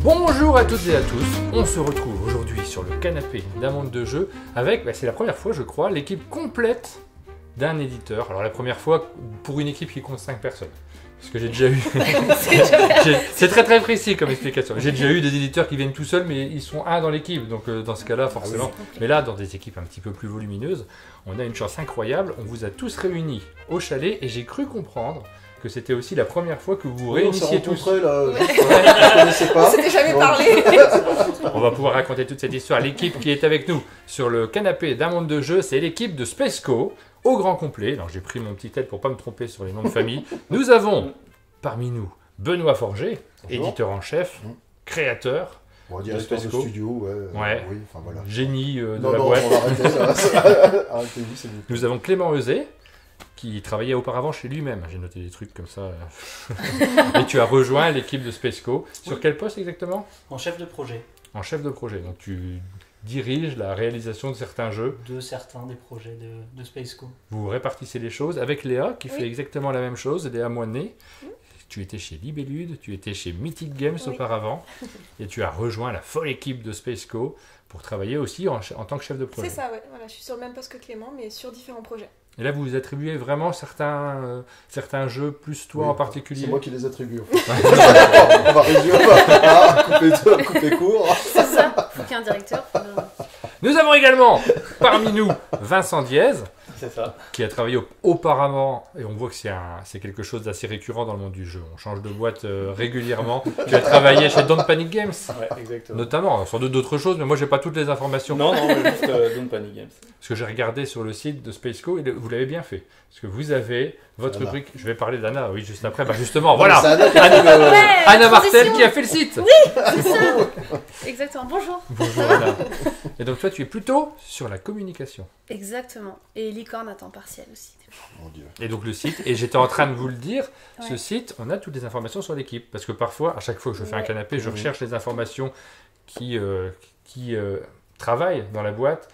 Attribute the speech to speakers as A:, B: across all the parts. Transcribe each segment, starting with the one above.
A: Bonjour à toutes et à tous, on se retrouve aujourd'hui sur le canapé d'un monde de jeux avec, c'est la première fois je crois, l'équipe complète d'un éditeur. Alors la première fois pour une équipe qui compte 5 personnes. Parce que j'ai déjà eu... c'est très précis comme explication. J'ai déjà eu des éditeurs qui viennent tout seuls mais ils sont un dans l'équipe. Donc dans ce cas-là forcément. Mais là dans des équipes un petit peu plus volumineuses, on a une chance incroyable. On vous a tous réunis au chalet et j'ai cru comprendre que c'était aussi la première fois que vous vous réunissiez tous.
B: Là, je connaissais pas.
C: On s'était jamais parlé.
A: On va pouvoir raconter toute cette histoire. L'équipe qui est avec nous sur le canapé d'un monde de jeux, c'est l'équipe de Spaceco au grand complet. Alors j'ai pris mon petit tête pour pas me tromper sur les noms de famille. Nous avons parmi nous Benoît Forger,
B: Bonjour.
A: éditeur en chef, créateur,
B: Bon, directeur de
A: Spaceco.
B: studio,
A: Ouais.
B: oui, enfin voilà.
A: génie de
B: Non,
A: la
B: non,
A: boîte.
B: on va arrêter, arrêtez-vous, c'est bon.
A: Nous avons Clément Euzet, qui travaillait auparavant chez lui-même. J'ai noté des trucs comme ça. Et tu as rejoint l'équipe de Spaceco. Sur quel poste exactement?
D: En chef de projet
A: En chef de projet. Donc tu diriges la réalisation de certains jeux.
D: de certains des projets de Spaceco.
A: Vous répartissez les choses avec Léa qui
C: Oui.
A: fait exactement la même chose, Léa Moinet. Tu étais chez Libellude, tu étais chez Mythic Games
C: Oui.
A: auparavant et tu as rejoint la folle équipe de Spaceco pour travailler aussi en tant que chef de projet.
C: C'est ça, ouais. Voilà, je suis sur le même poste que Clément, mais sur différents projets.
A: Et là, vous vous attribuez vraiment certains jeux, plus toi
B: Oui,
A: en particulier.
B: C'est moi qui les attribue. En fait. On va résumer, couper court.
E: C'est ça, faut qu'il y ait un directeur.
A: Nous avons également parmi nous Vincent Diez,
D: C'est ça.
A: qui a travaillé auparavant, et on voit que c'est quelque chose d'assez récurrent dans le monde du jeu. On change de boîte régulièrement. Tu as travaillé chez Don't Panic Games,
D: Ouais, exactement.
A: notamment, sans doute d'autres choses, mais moi j'ai pas toutes les informations.
D: Non, mais juste Don't Panic Games.
A: Parce que j'ai regardé sur le site de Spaceco, et vous l'avez bien fait. Parce que vous avez votre
B: Anna.
A: rubrique, je vais parler d'Anna, oui, juste après. Bah justement,
B: Voilà.
A: voilà,
B: C'est Anna qui a fait
A: Anna Martel qui a fait le site.
E: C'est ça. Exactement, bonjour.
A: Bonjour Anna. Et donc toi, tu es plutôt sur la communication.
E: Exactement. Et licorne à temps partiel aussi.
B: Mon Dieu.
A: Et donc le site, et j'étais en train de vous le dire, ce
E: Ouais.
A: site, on a toutes les informations sur l'équipe. Parce que parfois, à chaque fois que je fais un
E: Ouais.
A: canapé, je
B: Mhm.
A: recherche les informations qui travaillent dans la boîte,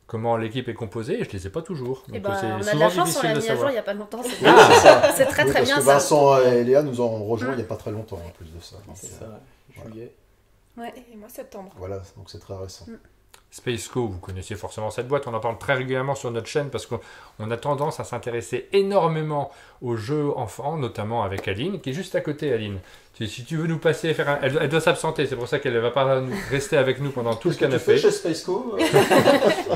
A: comment l'équipe est composée, et je ne les ai pas toujours.
E: Et
A: Donc
E: ben,
A: c'est
E: on a de
A: souvent
E: la chance, on
A: difficile
E: l'a
A: de
E: mis à jour
A: savoir.
E: il n'y a pas longtemps. C'est
A: Ah,
E: bien.
B: c'est ça.
E: C'est très
B: Oui,
E: très
B: parce
E: bien
B: que
E: ça.
B: Vincent et Léa nous ont rejoints il n'y a pas très longtemps en plus de ça. Donc,
D: C'est ça, juillet.
E: Ouais.
C: Et moi, septembre.
B: voilà, donc c'est très récent.
A: Spaceco, vous connaissez forcément cette boîte, on en parle très régulièrement sur notre chaîne parce qu'on a tendance à s'intéresser énormément aux jeux enfants, notamment avec Aline, qui est juste à côté, Aline. Si tu veux nous passer, elle doit s'absenter, c'est pour ça qu'elle ne va pas rester avec nous pendant tout le
B: Qu'est-ce que tu fais
A: canapé.
B: chez Spaceco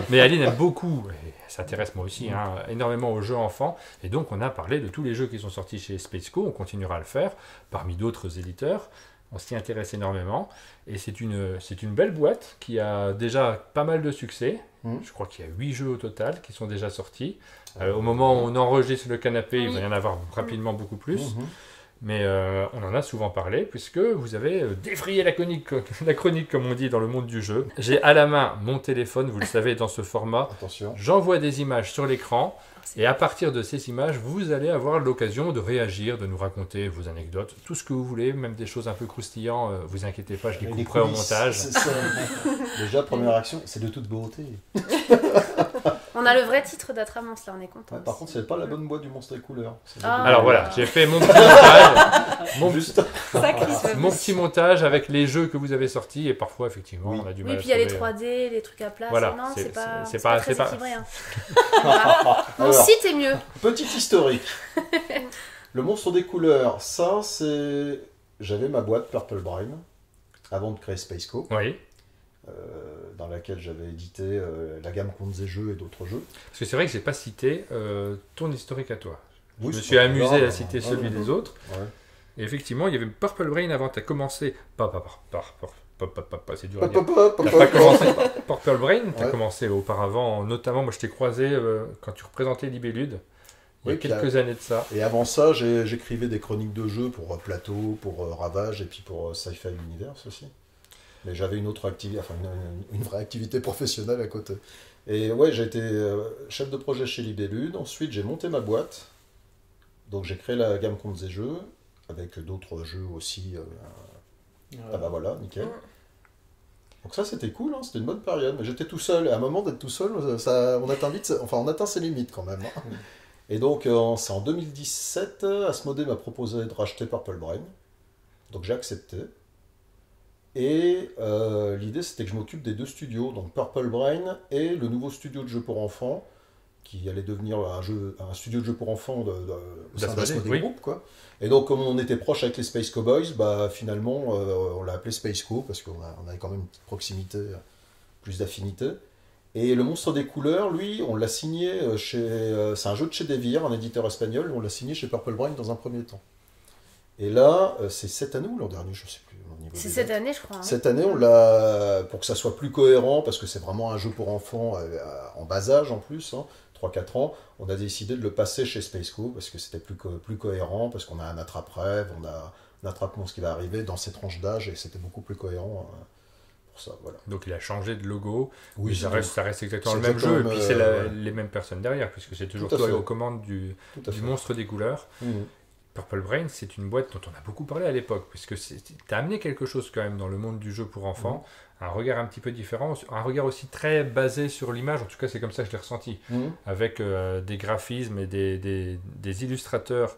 A: Mais Aline aime beaucoup, et elle s'intéresse moi aussi, énormément aux jeux enfants. Et donc on a parlé de tous les jeux qui sont sortis chez Spaceco, on continuera à le faire, parmi d'autres éditeurs. On s'y intéresse énormément. Et c'est une belle boîte qui a déjà pas mal de succès. Je crois qu'il y a 8 jeux au total qui sont déjà sortis. Au moment où on enregistre le canapé, il va y en avoir rapidement beaucoup plus. Mais on en a souvent parlé, puisque vous avez défrayé la chronique, comme on dit dans le monde du jeu. J'ai à la main mon téléphone, vous le savez, dans ce format.
B: Attention.
A: J'envoie des images sur l'écran. Et à partir de ces images, vous allez avoir l'occasion de réagir, de nous raconter vos anecdotes, tout ce que vous voulez, même des choses un peu croustillantes. Vous inquiétez pas, je les
B: Les
A: couperai au
B: coulisses,
A: montage.
B: c'est ça. Déjà, première action, c'est de toute beauté.
E: On a le vrai titre d'Atramance là, on est content.
B: Ouais, par contre, c'est pas la bonne boîte du monstre et couleur. C'est la
E: Ah.
B: bonne
A: Alors
B: boîte.
A: voilà, j'ai fait mon petit montage,
C: Sacré.
A: mon petit montage avec les jeux que vous avez sortis et parfois effectivement
B: Oui.
A: on a du
E: Oui,
A: mal
E: puis il y a les
A: trouver,
E: 3D, les trucs à place.
A: Voilà,
E: Non,
A: c'est-
E: c'est pas,
A: c'est
E: c'est
A: pas-
E: pas très
A: c'est pas-
E: équilibré. Hein. Voilà. Mon
B: Alors.
E: site est mieux.
B: Petite historique. Le monstre des couleurs, ça c'est... J'avais ma boîte Purple Brain avant de créer Spaceco,
A: Oui,
B: dans laquelle j'avais édité la gamme Contes et Jeux et d'autres jeux.
A: parce que c'est vrai que j'ai pas cité ton historique à toi.
B: Oui,
A: Je me
B: c'est
A: suis
B: pas
A: amusé
B: grave,
A: à citer
B: ouais,
A: celui
B: ouais.
A: des autres.
B: Ouais.
A: Et effectivement, il y avait Purple Brain avant, tu as commencé... c'est dur à dire. T'as pas commencé Purple Brain, tu as
B: Ouais.
A: commencé auparavant, notamment, moi je t'ai croisé quand tu représentais Libellude, il y a
B: Oui, puis
A: quelques années de ça.
B: Et avant ça, j'écrivais des chroniques de jeux pour Plateau, pour Ravage et puis pour Sci-Fi Universe aussi. Mais j'avais une autre activité, enfin une vraie activité professionnelle à côté. Et ouais, j'ai été chef de projet chez Libellude. Ensuite, j'ai monté ma boîte. Donc j'ai créé la gamme Contes et Jeux, avec d'autres jeux aussi. Ah bah voilà, nickel. Donc ça c'était cool, hein, c'était une bonne période. Mais j'étais tout seul. Et à un moment d'être tout seul, on atteint ses limites quand même. Hein. Et donc c'est en 2017, Asmodée m'a proposé de racheter Purple Brain. Donc j'ai accepté. Et l'idée, c'était que je m'occupe des deux studios, donc Purple Brain et le nouveau studio de jeux pour enfants, qui allait devenir un studio de jeux pour enfants au sein d'Asmodee
A: oui.
B: Group, quoi. Et donc, comme on était proche avec les Space Cowboys, bah, finalement, on l'a appelé Space Co, parce qu'on avait quand même une petite proximité, plus d'affinité. Et le Monstre des Couleurs, lui, on l'a signé c'est un jeu de chez Devir, un éditeur espagnol, on l'a signé chez Purple Brain dans un premier temps. Et là, c'est cette année ou l'an dernier, je ne sais plus. Au niveau
E: C'est
B: des
E: cette
B: dates.
E: année, je crois. Hein.
B: Cette année, on l'a, pour que ça soit plus cohérent, parce que c'est vraiment un jeu pour enfants en bas âge en plus, hein, 3-4 ans, on a décidé de le passer chez Space Co, parce que c'était plus cohérent, parce qu'on a un attrape-rêve, on a un attrape-monstre qui va arriver dans ces tranches d'âge, et c'était beaucoup plus cohérent pour ça. Voilà.
A: Donc il a changé de logo,
B: Oui,
A: mais ça reste exactement le
B: c'est
A: même jeu, et
B: exactement,
A: puis c'est
B: ouais.
A: les mêmes personnes derrière, puisque c'est toujours
B: Tout à
A: toi
B: fait.
A: aux commandes du Monstre des Couleurs.
B: Mhm.
A: Purple Brain, c'est une boîte dont on a beaucoup parlé à l'époque, puisque tu as amené quelque chose quand même dans le monde du jeu pour enfants, un regard un petit peu différent, un regard aussi très basé sur l'image, en tout cas c'est comme ça que je l'ai ressenti, avec des graphismes et des illustrateurs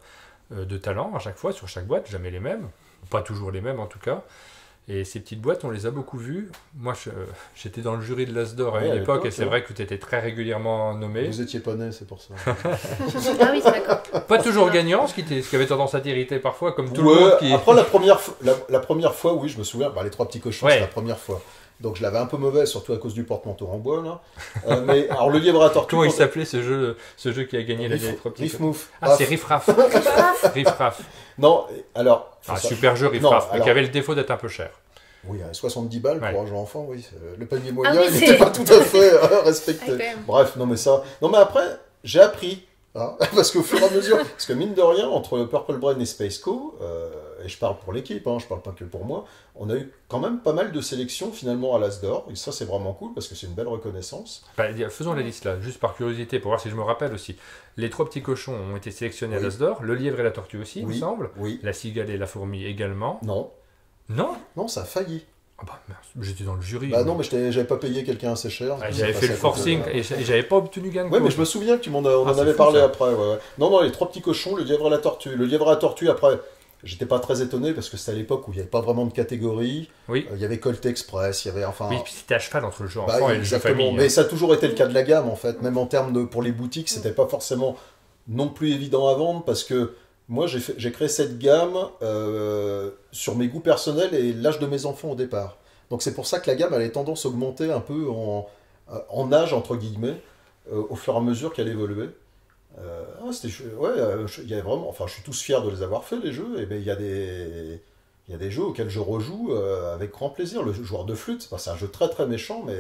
A: de talent à chaque fois, sur chaque boîte, jamais les mêmes, pas toujours les mêmes en tout cas. Et ces petites boîtes, on les a beaucoup vues. Moi, j'étais dans le jury de l'Asdor à
B: Ouais,
A: une
B: à
A: époque, et
B: l'époque,
A: c'est
B: ouais.
A: vrai que tu étais très régulièrement nommé.
B: Vous étiez pas né, c'est pour ça.
E: Ah oui, d'accord.
A: Pas toujours gagnant, ce qui avait tendance à t'irriter parfois, comme tout le
B: Ouais,
A: monde qui...
B: Après, la première fois, oui, je me souviens, bah, les trois petits cochons,
A: Ouais.
B: c'est la première fois. Donc je l'avais un peu mauvais, surtout à cause du porte-manteau en bois, là. Mais alors, le lièvre à tortue...
A: Comment il s'appelait ce jeu qui a gagné la Vieille Trop
B: Riff Move.
A: Ah, c'est Riff Raff. Riff Raff.
B: Non, alors...
A: Un
B: ça-
A: super jeu Riff
B: Non,
A: Raff, mais
B: alors-
A: qui avait le défaut d'être un peu cher.
B: Oui, 70 balles
A: Ouais.
B: pour un jeu enfant, oui. Le panier moyen,
E: oui,
B: il
E: c'est-
B: n'était pas tout à fait
E: Ah,
B: respecté.
E: quand même.
B: Bref, non mais ça... Non mais après, j'ai appris. Hein, parce qu'au fur et à mesure... Parce que mine de rien, entre Purple Brain et Space Co, et je parle pour l'équipe, hein, je parle pas que pour moi, on a eu quand même pas mal de sélections finalement à l'Asdor. Et ça, c'est vraiment cool, parce que c'est une belle reconnaissance.
A: Bah, faisons la liste là, juste par curiosité, pour voir si je me rappelle aussi. Les trois petits cochons ont été sélectionnés à
B: Oui.
A: l'Asdor, le lièvre et la tortue aussi, il me
B: Oui.
A: semble.
B: Oui.
A: La cigale et la fourmi également.
B: Non.
A: Non
B: Non, ça a failli.
A: Ah bah, mince, j'étais dans le jury.
B: Bah non, mais j'avais pas payé quelqu'un assez cher.
A: Ah,
B: C'est
A: j'avais
B: passé
A: fait le
B: à côté,
A: forcing
B: ouais.
A: et j'avais pas obtenu gain de
B: Ouais, mais
A: cause.
B: je me souviens que on en
A: c'est
B: avait
A: fou,
B: parlé
A: ça.
B: après. Ouais. Non, non, les trois petits cochons, le lièvre et la tortue. Le lièvre et la tortue, après, j'étais pas très étonné parce que c'était à l'époque où il n'y avait pas vraiment de catégorie.
A: Oui.
B: Il y avait Colt Express, il y avait enfin.
A: Oui, puis c'était à cheval entre le jeu
B: Bah,
A: enfant et le jeu
B: exactement.
A: famille.
B: Mais ça a toujours été le cas de la gamme en fait. Même en termes de. Pour les boutiques, c'était pas forcément non plus évident à vendre parce que. Moi, j'ai créé cette gamme sur mes goûts personnels et l'âge de mes enfants au départ. Donc c'est pour ça que la gamme elle a tendance à augmenter un peu en âge, entre guillemets, au fur et à mesure qu'elle évoluait. Il y a vraiment, enfin, je suis tous fier de les avoir fait, les jeux, et ben, il y a des jeux auxquels je rejoue avec grand plaisir. Le joueur de flûte, c'est un jeu très très méchant, mais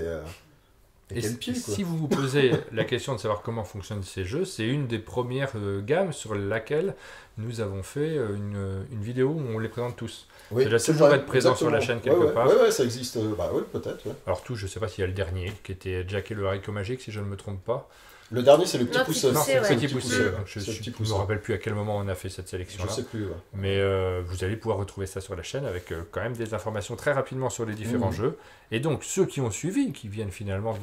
A: Et
B: quel pied, quoi.
A: si vous vous posez la question de savoir comment fonctionnent ces jeux, c'est une des premières gammes sur laquelle nous avons fait une vidéo où on les présente tous.
B: Oui,
A: Ça doit
B: c'est
A: toujours
B: vrai,
A: être présent sur la
B: exactement.
A: chaîne quelque part.
B: Ouais, ça existe. Bah oui, peut-être. Ouais.
A: Alors tout, je sais pas s'il y a le dernier, qui était Jack et le haricot magique, si je ne me trompe pas.
B: Le dernier, c'est le petit
E: Non,
B: pousseux.
E: Petit
A: Non,
E: Poussé,
A: c'est le
E: ouais.
A: petit
B: Petit
A: poussé.
B: poussé,
A: Donc, je
B: c'est le
A: ne
B: petit
A: me
B: poussé.
A: rappelle plus à quel moment on a fait cette
B: Je
A: sélection-là.
B: sais plus. Ouais.
A: Mais vous allez pouvoir retrouver ça sur la chaîne avec quand même des informations très rapidement sur les différents jeux. Et donc ceux qui ont suivi, qui viennent finalement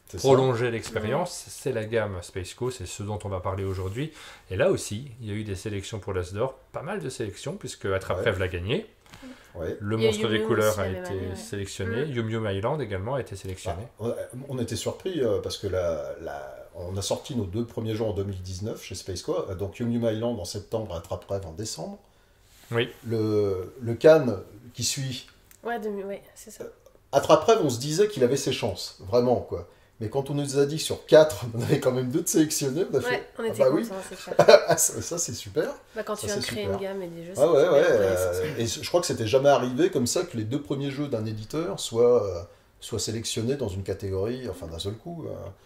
B: C'est
A: prolonger l'expérience, c'est la gamme Space Co, c'est ce dont on va parler aujourd'hui. Et là aussi, il y a eu des sélections pour l'Asdor, pas mal de sélections, puisque Attrape-Rêve l'a gagné.
B: ça. Ouais.
A: Le
E: Il y a
A: Monstre
E: Yum
A: des
E: Yum
A: Couleurs
E: aussi
A: a
E: la même
A: été
E: année, ouais.
A: sélectionné. Yum Yum Island également a été sélectionné.
B: On était surpris parce que on a sorti nos deux premiers jeux en 2019 chez Space Co. Donc Yum Yum Island en septembre, Attrape-Rêve en décembre.
A: Oui.
B: Le Cannes qui suit.
E: Ouais, c'est ça.
B: Attrape-Rêve, on se disait qu'il avait ses chances, vraiment quoi. Mais quand on nous a dit sur 4, on avait quand même 2 de sélectionnés, on a fait
E: Ouais, on était
B: bah oui.
E: contents, c'est clair.
B: ça c'est super.
E: Bah, quand
B: Ça,
E: tu viens de
B: c'est
E: créer
B: super.
E: une gamme et des jeux,
B: Ah ouais,
E: super.
B: et je crois que c'était jamais arrivé comme ça que les 2 premiers jeux d'un éditeur soient sélectionnés dans une catégorie, enfin d'un seul coup.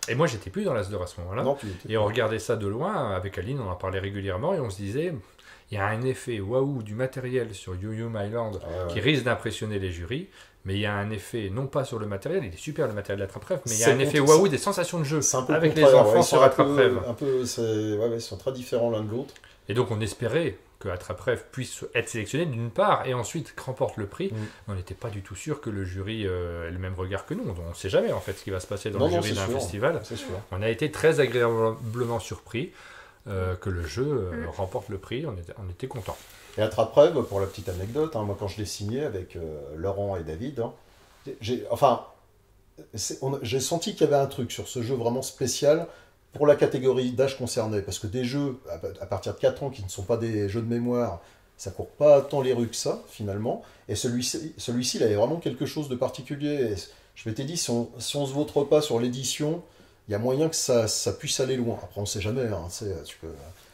A: Et moi, j'étais plus dans l'Asdor à ce moment-là.
B: Non, tu étais-
A: Et on regardait ça de loin, avec Aline, on en parlait régulièrement, et on se disait, il y a un effet waouh du matériel sur Yum Yum Island
B: Ah ouais.
A: qui risque d'impressionner les jurys, mais il y a un effet, non pas sur le matériel, il est super le matériel d'Attrape-Rêve, mais il y a
B: C'est
A: un effet
B: bon,
A: waouh des sensations de jeu
B: C'est un peu le
A: avec les
B: contraire,
A: enfants
B: ils sont
A: sur
B: un peu-
A: Attrape-Rêve.
B: un peu, ils sont très différents l'un de l'autre.
A: Et donc on espérait que Attrape-Rêve puisse être sélectionné d'une part, et ensuite remporte le prix. On n'était pas du tout sûr que le jury ait le même regard que nous. On ne sait jamais en fait ce qui va se passer dans
B: Non,
A: le
B: non,
A: jury
B: c'est
A: d'un
B: sûr.
A: festival.
B: C'est sûr.
A: On a été très agréablement surpris que le jeu remporte le prix. On était contents.
B: Et Attrape-Rêve, pour la petite anecdote, hein, moi quand je l'ai signé avec Laurent et David, hein, j'ai senti qu'il y avait un truc sur ce jeu vraiment spécial pour la catégorie d'âge concernée. Parce que des jeux à partir de 4 ans qui ne sont pas des jeux de mémoire, ça court pas tant les rues que ça, finalement. Et celui-ci, il avait vraiment quelque chose de particulier. Et je m'étais dit, si on se vautre pas sur l'édition, il y a moyen que ça puisse aller loin. Après, on ne sait jamais. Hein, tu peux,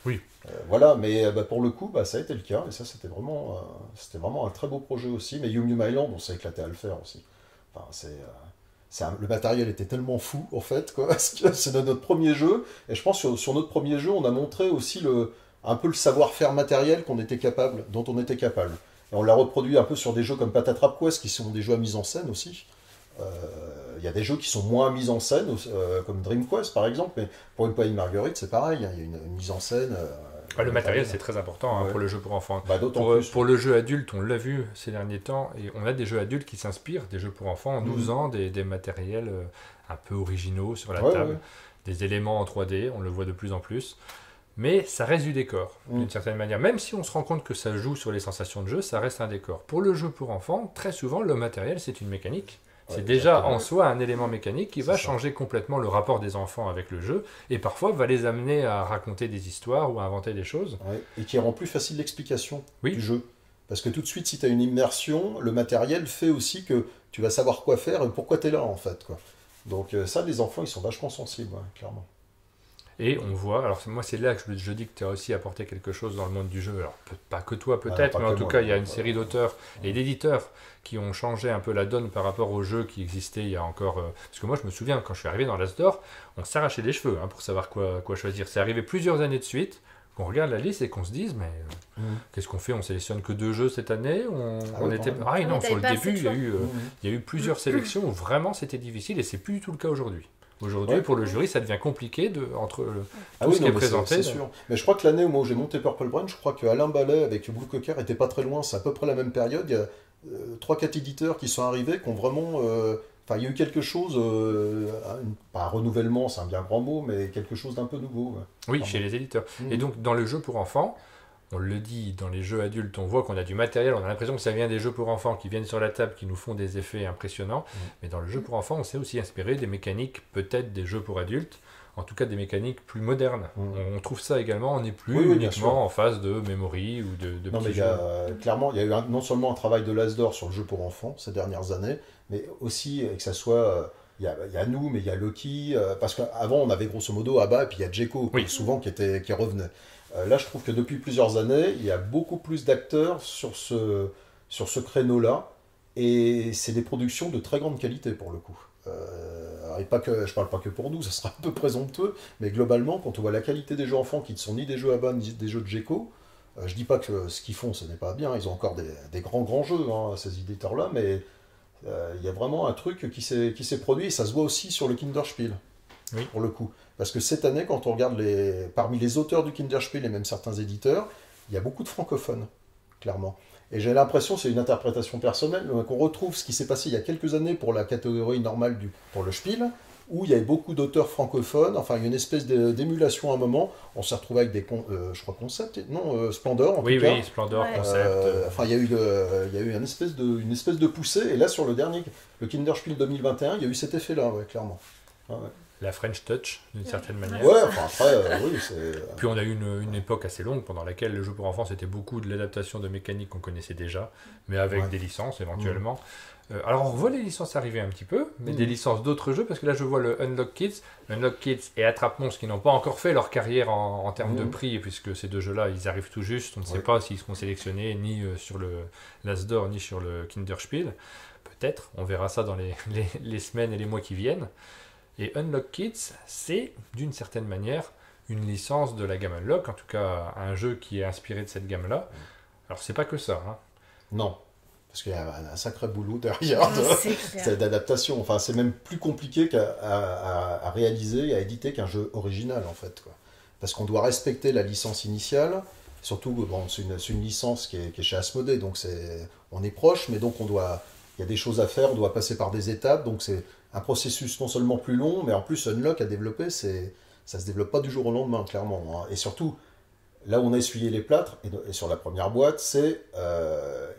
A: Oui.
B: voilà, mais pour le coup, ça a été le cas. Et ça, c'était vraiment un très beau projet aussi. Mais Yum Yum Island, on s'est éclaté à le faire aussi. Enfin, le matériel était tellement fou, en fait, quoi, parce que c'est notre premier jeu. Et je pense que sur notre premier jeu, on a montré aussi un peu le savoir-faire matériel dont on était capable. Et on l'a reproduit un peu sur des jeux comme Patatrap Quest, qui sont des jeux à mise en scène aussi. Il y a des jeux qui sont moins mis en scène, comme Dream Quest par exemple, mais pour une poignée de marguerite, c'est pareil, hein, il y a une mise en scène.
A: Le matériel, c'est très important pour le jeu pour enfants.
B: Pour
A: le jeu adulte, on l'a vu ces derniers temps, et on a des jeux adultes qui s'inspirent des jeux pour enfants en 12 ans, des matériels un peu originaux sur la table, des éléments en 3D, on le voit de plus en plus. Mais ça reste du décor, d'une certaine manière. Même si on se rend compte que ça joue sur les sensations de jeu, ça reste un décor. Pour le jeu pour enfants, très souvent, le matériel, c'est une mécanique. C'est déjà en soi un élément mécanique qui va changer complètement le rapport des enfants avec le jeu et parfois va les amener à raconter des histoires ou à inventer des choses.
B: Ouais, et qui rend plus facile l'explication du jeu. Parce que tout de suite, si tu as une immersion, le matériel fait aussi que tu vas savoir quoi faire et pourquoi tu es là en fait, quoi. Donc ça, les enfants, ils sont vachement sensibles, clairement.
A: Et on voit, alors moi c'est là que je dis que tu as aussi apporté quelque chose dans le monde du jeu, alors pas que toi peut-être, mais en tout cas il y a une série d'auteurs et d'éditeurs qui ont changé un peu la donne par rapport aux jeux qui existaient il y a encore... parce que moi je me souviens, quand je suis arrivé dans l'Asdor, on s'arrachait les cheveux pour savoir quoi choisir. C'est arrivé plusieurs années de suite, qu'on regarde la liste et qu'on se dise, mais qu'est-ce qu'on fait? On sélectionne que 2 jeux cette année? Non, sur le début, il y a eu plusieurs sélections où vraiment c'était difficile et c'est plus du tout le cas aujourd'hui. Aujourd'hui, pour le jury, ça devient compliqué entre tout ce qui est présenté.
B: C'est sûr. Mais je crois que l'année où j'ai monté Purple Brain, je crois que Alain Ballet avec Blue Cocker était pas très loin. C'est à peu près la même période. Il y a 3-4 éditeurs qui sont arrivés, qui ont vraiment... il y a eu quelque chose, pas un renouvellement, c'est un bien grand mot, mais quelque chose d'un peu nouveau.
A: Oui, chez les éditeurs. Et donc, dans le jeu pour enfants, on le dit, dans les jeux adultes, on voit qu'on a du matériel, on a l'impression que ça vient des jeux pour enfants qui viennent sur la table, qui nous font des effets impressionnants. Mais dans le jeu pour enfants, on s'est aussi inspiré des mécaniques, peut-être des jeux pour adultes, en tout cas des mécaniques plus modernes. On trouve ça également, on n'est plus uniquement en phase de memory ou de
B: non,
A: petits
B: mais
A: jeux.
B: Clairement, il y a eu non seulement un travail de l'Asdor sur le jeu pour enfants ces dernières années, mais aussi que ça soit... Il y a nous, mais il y a Loki, parce qu'avant on avait grosso modo Abba et puis il y a Djeko, souvent qui revenait. Là, je trouve que depuis plusieurs années, il y a beaucoup plus d'acteurs sur ce créneau-là, et c'est des productions de très grande qualité pour le coup. Je parle pas que pour nous, ça sera un peu présomptueux, mais globalement, quand on voit la qualité des jeux enfants qui ne sont ni des jeux Abba ni des jeux de Djeko, je dis pas que ce qu'ils font, ce n'est pas bien, ils ont encore des grands jeux, ces éditeurs-là, mais il y a vraiment un truc qui s'est produit, et ça se voit aussi sur le Kinderspiel, pour le coup. Parce que cette année, quand on regarde parmi les auteurs du Kinderspiel et même certains éditeurs, il y a beaucoup de francophones, clairement. Et j'ai l'impression, c'est une interprétation personnelle, qu'on retrouve ce qui s'est passé il y a quelques années pour la catégorie normale pour le Spiel, où il y avait beaucoup d'auteurs francophones, enfin il y a une espèce d'émulation à un moment, on s'est retrouvé avec je crois Concept, Splendor en tout cas.
A: Oui, Splendor, Concept.
B: Il y a eu une espèce de poussée, et là sur le Kinderspiel 2021, il y a eu cet effet-là, clairement.
A: La French Touch, d'une certaine manière.
B: Ouais, après, oui, c'est...
A: Puis on a eu une époque assez longue pendant laquelle le jeu pour enfants, c'était beaucoup de l'adaptation de mécaniques qu'on connaissait déjà, mais avec des licences éventuellement. Alors on revoit les licences arriver un petit peu, mais des licences d'autres jeux, parce que là je vois le Unlock Kids. Le Unlock Kids et Attrape Monstres qui n'ont pas encore fait leur carrière en termes de prix, puisque ces 2 jeux-là, ils arrivent tout juste. On ne sait pas s'ils seront sélectionnés ni sur l'Asdor, ni sur le Kinderspiel. Peut-être, on verra ça dans les semaines et les mois qui viennent. Et Unlock Kids, c'est d'une certaine manière une licence de la gamme Unlock, en tout cas un jeu qui est inspiré de cette gamme-là. Alors c'est pas que ça.
B: Non, parce qu'il y a un sacré boulot derrière d'adaptation. Enfin, c'est même plus compliqué à réaliser et à éditer qu'un jeu original en fait, quoi. Parce qu'on doit respecter la licence initiale. Surtout, c'est une licence qui est chez Asmodée, donc on est proche, mais donc il y a des choses à faire, on doit passer par des étapes, donc c'est un processus non seulement plus long, mais en plus Unlock à développer, ça se développe pas du jour au lendemain, clairement. Et surtout, là où on a essuyé les plâtres, et sur la première boîte,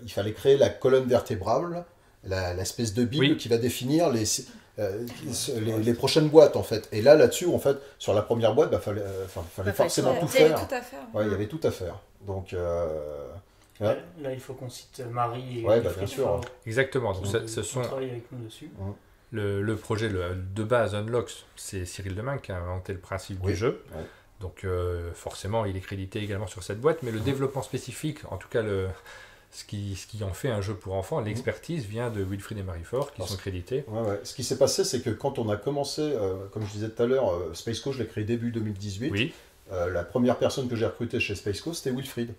B: il fallait créer la colonne vertébrale, l'espèce de bible
A: Oui.
B: qui va définir les prochaines boîtes, en fait. Et là-dessus, en fait, sur la première boîte, fallait forcément
C: Ouais,
B: tout
C: il y avait
B: faire.
C: tout à faire.
B: Ouais, il y avait tout à faire. Donc, ouais.
D: Là, il faut qu'on cite Marie et
B: Ouais,
D: Wilfried
B: bien sûr.
D: Favre,
A: Exactement. Donc,
D: qui
A: ce sont
D: travaillent avec nous dessus.
A: le projet de base Unlocks, c'est Cyril Demain qui a inventé le principe
B: Oui.
A: du jeu.
B: Ouais.
A: Donc forcément, il est crédité également sur cette boîte, mais le développement spécifique, en tout cas ce qui en fait un jeu pour enfants, l'expertise vient de Wilfried et Marie Faure qui sont crédités.
B: Ouais. Ce qui s'est passé, c'est que quand on a commencé, comme je disais tout à l'heure, Space Coast, je l'ai créé début 2018.
A: Oui,
B: La première personne que j'ai recrutée chez Space Coast, c'était Wilfried,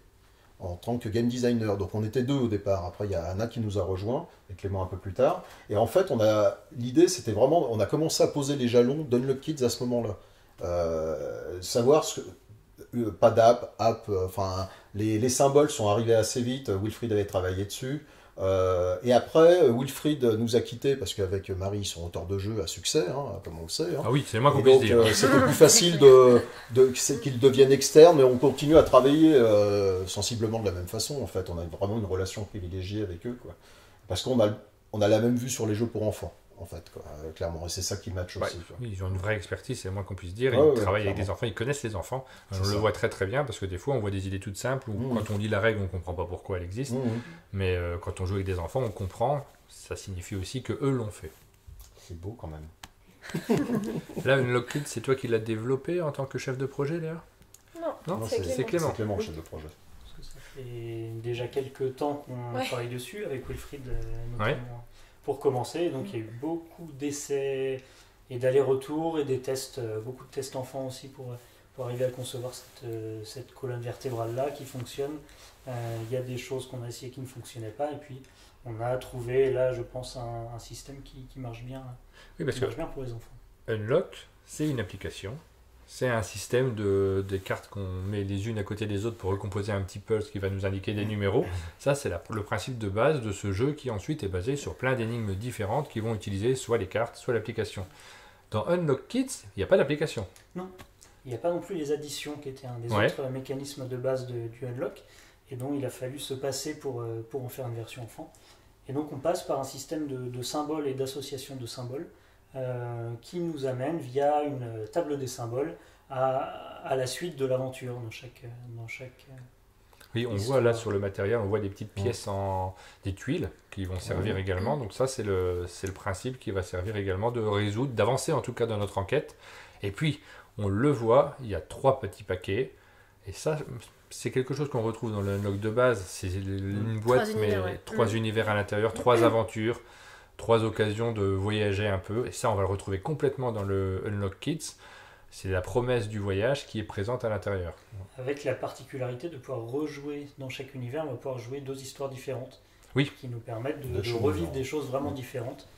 B: en tant que game designer. Donc on était deux au départ. Après, il y a Anna qui nous a rejoint, et Clément un peu plus tard. Et en fait, l'idée, c'était vraiment, on a commencé à poser les jalons d'Unlock Kids à ce moment-là. Savoir pas d'app, enfin, les symboles sont arrivés assez vite. Wilfried avait travaillé dessus. Et après, Wilfried nous a quittés parce qu'avec Marie, ils sont auteurs de jeux à succès, comme on le sait.
A: ah oui, c'est le moins qu'on
B: Et
A: puisse
B: donc,
A: dire.
B: c'était plus facile qu'ils deviennent externes, mais on continue à travailler sensiblement de la même façon. En fait, on a vraiment une relation privilégiée avec eux, quoi. Parce qu'on a la même vue sur les jeux pour enfants, en fait, quoi, clairement. Et c'est ça qui match
A: Ouais,
B: aussi, quoi.
A: oui, ils ont une vraie expertise, c'est le moins qu'on puisse dire.
B: Ouais,
A: Ils
B: ouais,
A: travaillent avec
B: clairement.
A: des enfants, ils connaissent les enfants.
B: C'est
A: On
B: ça.
A: le voit très très bien parce que des fois on voit des idées toutes simples où quand on lit la règle on ne comprend pas pourquoi elle existe. Mais quand on joue avec des enfants on comprend. Ça signifie aussi que eux l'ont fait.
B: C'est beau quand même.
A: Là, Unlock Kids, c'est toi qui l'as développé en tant que chef de projet, Léa?
C: Non,
B: Non,
C: c'est
A: c'est
C: Clément.
A: Clément.
B: C'est Clément, chef de projet.
D: Parce que ça fait déjà quelques temps qu'on
C: Ouais.
D: travaille dessus avec Wilfried, notamment
A: Ouais.
D: pour commencer. Donc il y a eu beaucoup d'essais et d'allers-retours et des tests, beaucoup de tests enfants aussi pour arriver à concevoir cette colonne vertébrale-là qui fonctionne. Il y a des choses qu'on a essayé qui ne fonctionnaient pas et puis on a trouvé là, je pense, un système qui marche bien,
A: Oui, parce
D: qui
A: que
D: marche bien pour les enfants.
A: Unlock, c'est une application. C'est un système des cartes qu'on met les unes à côté des autres pour recomposer un petit puzzle qui va nous indiquer des numéros. Ça, c'est le principe de base de ce jeu qui ensuite est basé sur plein d'énigmes différentes qui vont utiliser soit les cartes, soit l'application. Dans Unlock Kids, il n'y a pas d'application.
D: Il n'y a pas non plus les additions qui étaient un des
A: Ouais.
D: autres mécanismes de base du Unlock et dont il a fallu se passer pour en faire une version enfant. Et donc on passe par un système de symboles et d'associations de symboles qui nous amène via une table des symboles à la suite de l'aventure dans chaque
A: Oui, on
D: Histoire.
A: voit là sur le matériel, on voit des petites pièces des tuiles qui vont servir également. Donc ça, c'est le principe qui va servir également de résoudre, d'avancer en tout cas dans notre enquête. Et puis, on le voit, il y a 3 petits paquets. Et ça, c'est quelque chose qu'on retrouve dans le Unlock de base. C'est une boîte,
E: 3
A: mais
E: univers, ouais.
A: 3 univers à l'intérieur, 3 aventures, 3 occasions de voyager un peu. Et ça, on va le retrouver complètement dans le Unlock Kids. C'est la promesse du voyage qui est présente à l'intérieur.
D: avec la particularité de pouvoir rejouer dans chaque univers, on va pouvoir jouer 2 histoires différentes
A: Oui.
D: qui nous permettent
B: De
D: de
B: chemins.
D: revivre des choses vraiment différentes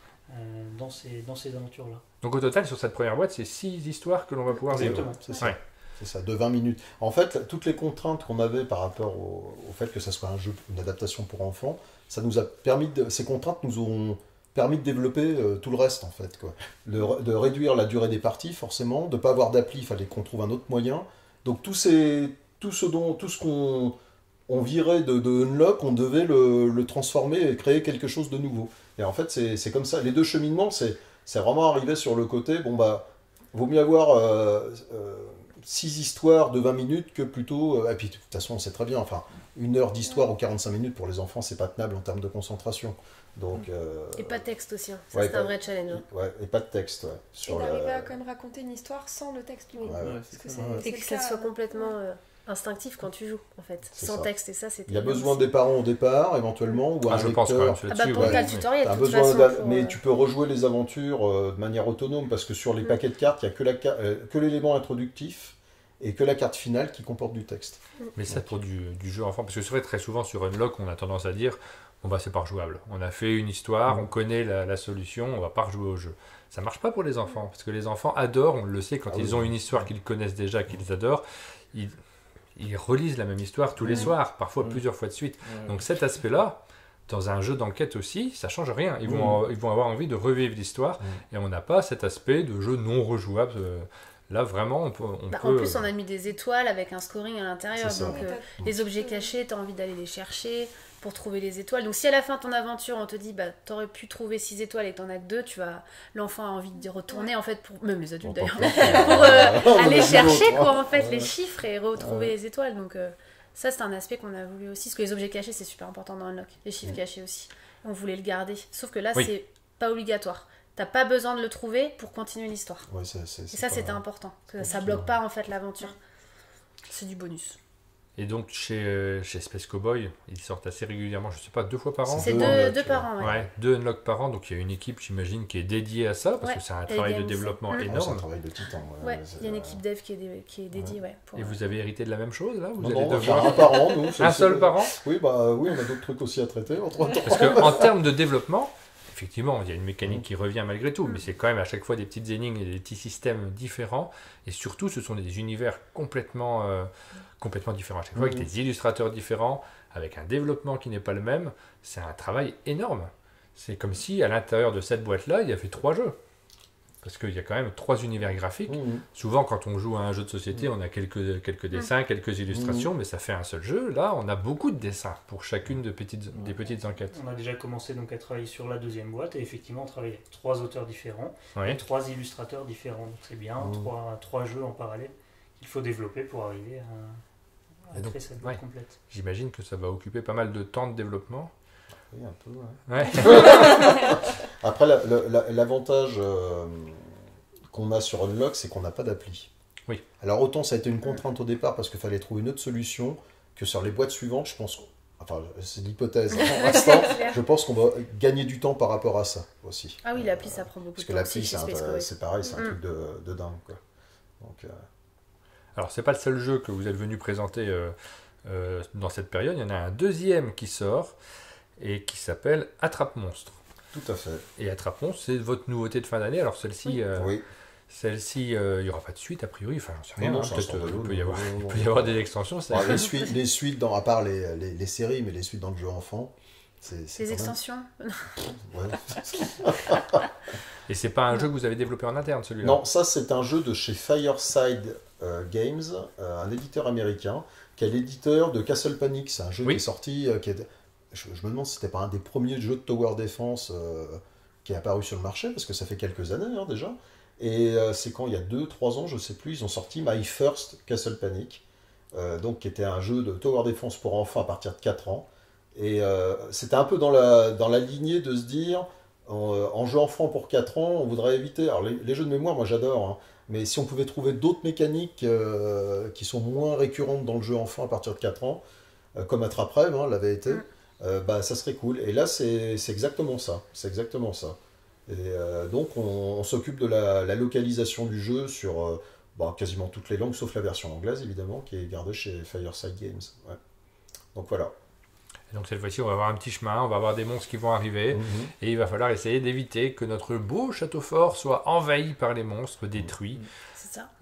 D: dans ces aventures-là.
A: Donc au total, sur cette première boîte, c'est 6 histoires que l'on va pouvoir vivre.
D: Exactement.
B: C'est ça.
A: Ouais.
B: C'est ça, de 20 minutes. En fait, toutes les contraintes qu'on avait par rapport au fait que ça soit un jeu, une adaptation pour enfants, ça nous a permis ces contraintes nous ont permis de développer tout le reste, en fait, quoi. De réduire la durée des parties, forcément, de ne pas avoir d'appli, il fallait qu'on trouve un autre moyen. Donc tout ce qu'on virait de Unlock, on devait le transformer et créer quelque chose de nouveau. Et en fait, c'est comme ça. Les 2 cheminements, c'est vraiment arrivé sur le côté, vaut mieux avoir 6 histoires de 20 minutes que plutôt... et puis, de toute façon, on sait très bien, enfin, 1 heure d'histoire ou 45 minutes pour les enfants, c'est pas tenable en termes de concentration. Donc,
E: Et pas de texte aussi, hein. Ça
B: ouais,
E: c'est un vrai challenge. Hein.
B: ouais, et pas de texte. Ouais,
C: Et
B: sur
C: d'arriver à quand même raconter une histoire sans le texte lui-même.
B: Ouais, ouais.
C: Parce que
D: c'est
C: c'est-
D: ça.
B: Ouais.
C: c'est
E: Et que
C: le
E: ça
C: cas,
E: soit complètement instinctif quand tu joues, en fait.
B: C'est
E: Sans
B: ça.
E: texte, et ça c'était.
B: Il y a
E: bien
B: besoin
E: aussi.
B: des parents au départ, éventuellement, ou un
A: Je pense quand
B: lecteur.
A: même
E: Ah bah
A: là-dessus.
E: pour
A: ouais.
E: t'as le tutoriel,
B: T'as
E: de toute
B: besoin
E: façon.
B: mais
E: pour,
B: tu peux rejouer les aventures de manière autonome parce que sur les paquets de cartes, il n'y a que l'élément introductif et que la carte finale qui comporte du texte.
A: Mais ça pour du jeu enfant, parce que c'est vrai très souvent sur Unlock, on a tendance à dire bon bah c'est pas rejouable. On a fait une histoire, on connaît la solution, on va pas rejouer au jeu. Ça marche pas pour les enfants, parce que les enfants adorent, on le sait, quand
B: Ah
A: ils
B: oui.
A: ont une histoire qu'ils connaissent déjà, qu'ils adorent, ils relisent la même histoire tous les soirs, parfois plusieurs fois de suite. Donc cet aspect-là, dans un jeu d'enquête aussi, ça change rien. Ils vont avoir envie de revivre l'histoire, et on n'a pas cet aspect de jeu non rejouable. Là, vraiment, on peut...
E: En plus, on a mis des étoiles avec un scoring à l'intérieur.
B: C'est ça.
E: Donc, les objets cachés, tu as envie d'aller les chercher pour trouver les étoiles. Donc, si à la fin de ton aventure, on te dit, tu aurais pu trouver 6 étoiles et que tu en as que 2, l'enfant a envie de retourner, en fait, même les adultes d'ailleurs, pour aller chercher en fait, les chiffres et retrouver les étoiles. Donc, ça, c'est un aspect qu'on a voulu aussi. Parce que les objets cachés, c'est super important dans Unlock. Les chiffres cachés aussi. On voulait le garder. Sauf que là, c'est pas obligatoire. T'as pas besoin de le trouver pour continuer l'histoire.
B: Ouais,
E: et ça, c'était important. Parce que ça bloque pas en fait l'aventure. C'est du bonus.
A: Et donc chez Space Cowboy, ils sortent assez régulièrement, je sais pas, 2 fois par an.
E: C'est deux par an,
A: ouais. 2 unlocks par an, donc il y a une équipe, j'imagine, qui est dédiée à ça, parce que c'est un travail de développement énorme.
B: C'est un travail de titan.
E: Ouais, il y a une équipe dev qui est dédiée.
A: Et vous avez hérité de la même chose, là? Vous
B: allez
A: devoir...
B: un par an, nous.
A: Un seul par an?
B: Oui, on a d'autres trucs aussi à traiter.
A: Parce qu'en termes de développement, effectivement, il y a une mécanique qui revient malgré tout, mais c'est quand même à chaque fois des petites énigmes et des petits systèmes différents. Et surtout, ce sont des univers complètement différents à chaque fois, avec des illustrateurs différents, avec un développement qui n'est pas le même. C'est un travail énorme. C'est comme si, à l'intérieur de cette boîte-là, il y avait 3 jeux. Parce qu'il y a quand même 3 univers graphiques. Souvent, quand on joue à un jeu de société, on a quelques dessins, quelques illustrations, mais ça fait un seul jeu. Là, on a beaucoup de dessins pour chacune des petites enquêtes.
D: On a déjà commencé donc à travailler sur la deuxième boîte, et effectivement, on travaille avec 3 auteurs différents
A: Ouais.
D: et 3 illustrateurs différents. Donc c'est bien, 3 jeux en parallèle qu'il faut développer pour arriver à créer cette boîte complète.
A: J'imagine que ça va occuper pas mal de temps de développement.
B: Oui, un peu,
A: Ouais.
B: Après, l'avantage qu'on a sur Unlock, c'est qu'on n'a pas d'appli.
A: Oui.
B: Alors autant ça a été une contrainte au départ parce qu'il fallait trouver une autre solution, que sur les boîtes suivantes, je pense, enfin c'est l'hypothèse pour l'instant, je pense qu'on va gagner du temps par rapport à ça aussi.
E: Ah oui, l'appli ça prend beaucoup de temps.
B: Parce que
E: aussi
B: l'appli
E: chez Space
B: c'est pareil, c'est un truc de dingue, quoi. Donc,
A: Alors, c'est pas le seul jeu que vous êtes venu présenter dans cette période. Il y en a un deuxième qui sort et qui s'appelle Attrape-Monstre.
B: Tout à fait.
A: Et Attrape-Monstre, c'est votre nouveauté de fin d'année. Alors, celle-ci,
B: oui.
A: Celle-ci, il n'y aura pas de suite, a priori. Enfin, j'en sais rien.
B: Non,
A: Hein,
B: c'est un
A: peut-être
B: standalone,
A: il peut y avoir des extensions.
B: Bon, les suites à part les séries, mais les suites dans le jeu enfant, c'est
E: les extensions.
B: Ouais.
A: Et c'est pas un jeu que vous avez développé en interne, celui-là?
B: Non, ça c'est un jeu de chez Fireside Games, un éditeur américain, qui est l'éditeur de Castle Panic. C'est un jeu qui est sorti, je me demande si c'était pas un des premiers jeux de Tower Defense qui est apparu sur le marché, parce que ça fait quelques années déjà. Et c'est quand, il y a 2-3 ans, je sais plus, ils ont sorti My First Castle Panic, donc qui était un jeu de Tower Defense pour enfants à partir de 4 ans. Et c'était un peu dans la lignée de se dire, en jeu enfant pour 4 ans, on voudrait éviter... Alors les jeux de mémoire, moi j'adore, hein, mais si on pouvait trouver d'autres mécaniques qui sont moins récurrentes dans le jeu enfant à partir de 4 ans, comme Attrape-Rêve l'avait été, ça serait cool. Et là, c'est exactement ça. C'est exactement ça. Et donc, on s'occupe de la localisation du jeu sur quasiment toutes les langues, sauf la version anglaise, évidemment, qui est gardée chez Fireside Games. Ouais. Donc voilà.
A: Et donc cette fois-ci, on va avoir un petit chemin, on va avoir des monstres qui vont arriver, et il va falloir essayer d'éviter que notre beau château fort soit envahi par les monstres, détruit,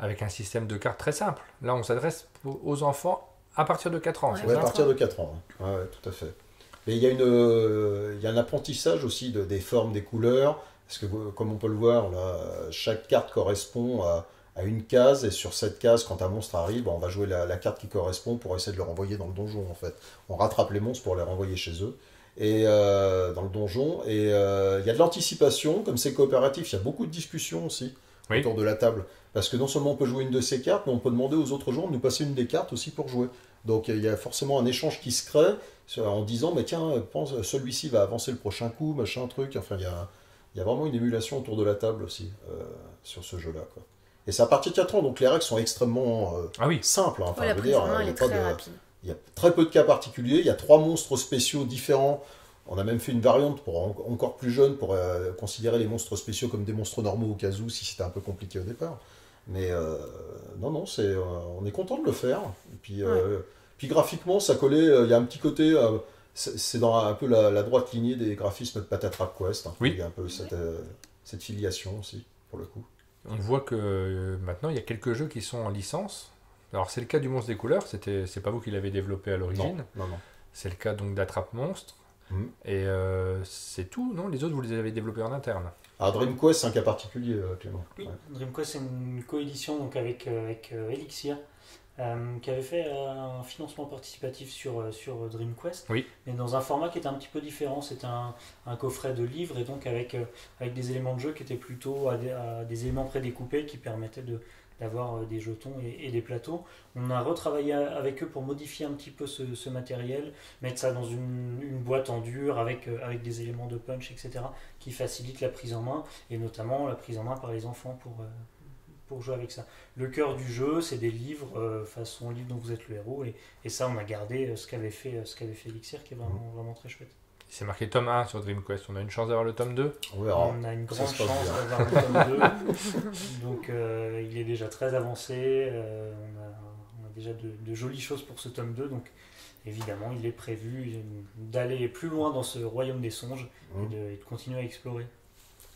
A: avec un système de cartes très simple. Là, on s'adresse aux enfants à partir de 4 ans.
B: Ouais, à partir de 4 ans. Ouais, tout à fait. Et il y a un apprentissage aussi des formes, des couleurs, parce que comme on peut le voir, là, chaque carte correspond à une case, et sur cette case, quand un monstre arrive, on va jouer la carte qui correspond pour essayer de le renvoyer dans le donjon, en fait. On rattrape les monstres pour les renvoyer chez eux, et dans le donjon, et il y a de l'anticipation, comme c'est coopératif, il y a beaucoup de discussions aussi autour de la table, parce que non seulement on peut jouer une de ces cartes, mais on peut demander aux autres joueurs de nous passer une des cartes aussi pour jouer. Donc il y a forcément un échange qui se crée, en disant, mais tiens, pense, celui-ci va avancer le prochain coup, machin, truc, enfin il y a vraiment une émulation autour de la table aussi, sur ce jeu-là, quoi. Et c'est à partir de 4 ans, donc les règles sont extrêmement simples. Enfin, je veux dire, il y a très peu de cas particuliers, il y a 3 monstres spéciaux différents. On a même fait une variante pour encore plus jeune, pour considérer les monstres spéciaux comme des monstres normaux au cas où, si c'était un peu compliqué au départ. Mais non, on est content de le faire. Et puis graphiquement, ça collait, il y a un petit côté... c'est dans un peu la droite lignée des graphismes de Patatrap Quest. Hein. Il y a un peu cette filiation aussi, pour le coup.
A: On voit que maintenant, il y a quelques jeux qui sont en licence. Alors, c'est le cas du Monstre des couleurs. C'est pas vous qui l'avez développé à l'origine.
B: Non.
A: C'est le cas donc d'Attrape-Monstre. Et c'est tout, non? Les autres, vous les avez développés en interne.
B: Alors DreamQuest, c'est un cas particulier, Clément.
D: Oui,
B: Ouais.
D: DreamQuest, c'est une coédition donc avec Elixir, qui avait fait un financement participatif sur DreamQuest,
A: Oui.
D: mais dans un format qui était un petit peu différent. C'était un coffret de livres, et donc avec des éléments de jeu qui étaient plutôt à des éléments prédécoupés qui permettaient d'avoir des jetons et des plateaux. On a retravaillé avec eux pour modifier un petit peu ce matériel, mettre ça dans une boîte en dur avec des éléments de punch, etc., qui facilitent la prise en main, et notamment la prise en main par les enfants pour jouer avec ça. Le cœur du jeu, c'est des livres, façon livre dont vous êtes le héros, et ça, on a gardé ce qu'avait fait Elixir, qui est vraiment très chouette.
A: C'est marqué tome 1 sur DreamQuest. On a une chance d'avoir le tome 2.
B: On verra.
D: On a une
B: Ça
D: grande
B: se passe
D: chance
B: bien.
D: d'avoir le tome 2. Donc il est déjà très avancé. On a déjà de jolies choses pour ce tome 2. Donc évidemment, il est prévu d'aller plus loin dans ce royaume des songes et de continuer à explorer.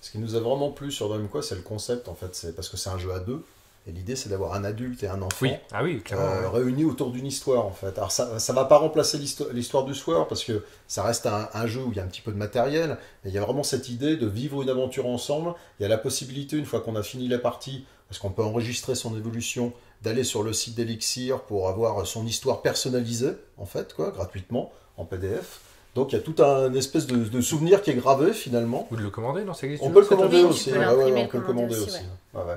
B: Ce qui nous a vraiment plu sur DreamQuest, c'est le concept, en fait. C'est parce que c'est un jeu à deux. Et l'idée, c'est d'avoir un adulte et un enfant
A: Oui, ah oui, clairement.
B: réunis autour d'une histoire, en fait. Alors, ça ne va pas remplacer l'histoire du soir, parce que ça reste un jeu où il y a un petit peu de matériel, mais il y a vraiment cette idée de vivre une aventure ensemble. Il y a la possibilité, une fois qu'on a fini la partie, parce qu'on peut enregistrer son évolution, d'aller sur le site d'Elixir pour avoir son histoire personnalisée, en fait, quoi, gratuitement, en PDF. Donc, il y a tout un espèce de souvenir qui est gravé, finalement.
A: Ou de le commander, non? Ça existe
B: On peut le
A: toujours,
B: commander
E: Oui, tu
B: aussi.
E: peux
B: Ouais,
E: l'imprimer,
B: ouais,
E: le
B: on peut le
E: commander
B: commander
E: aussi,
B: aussi. Ouais, ouais.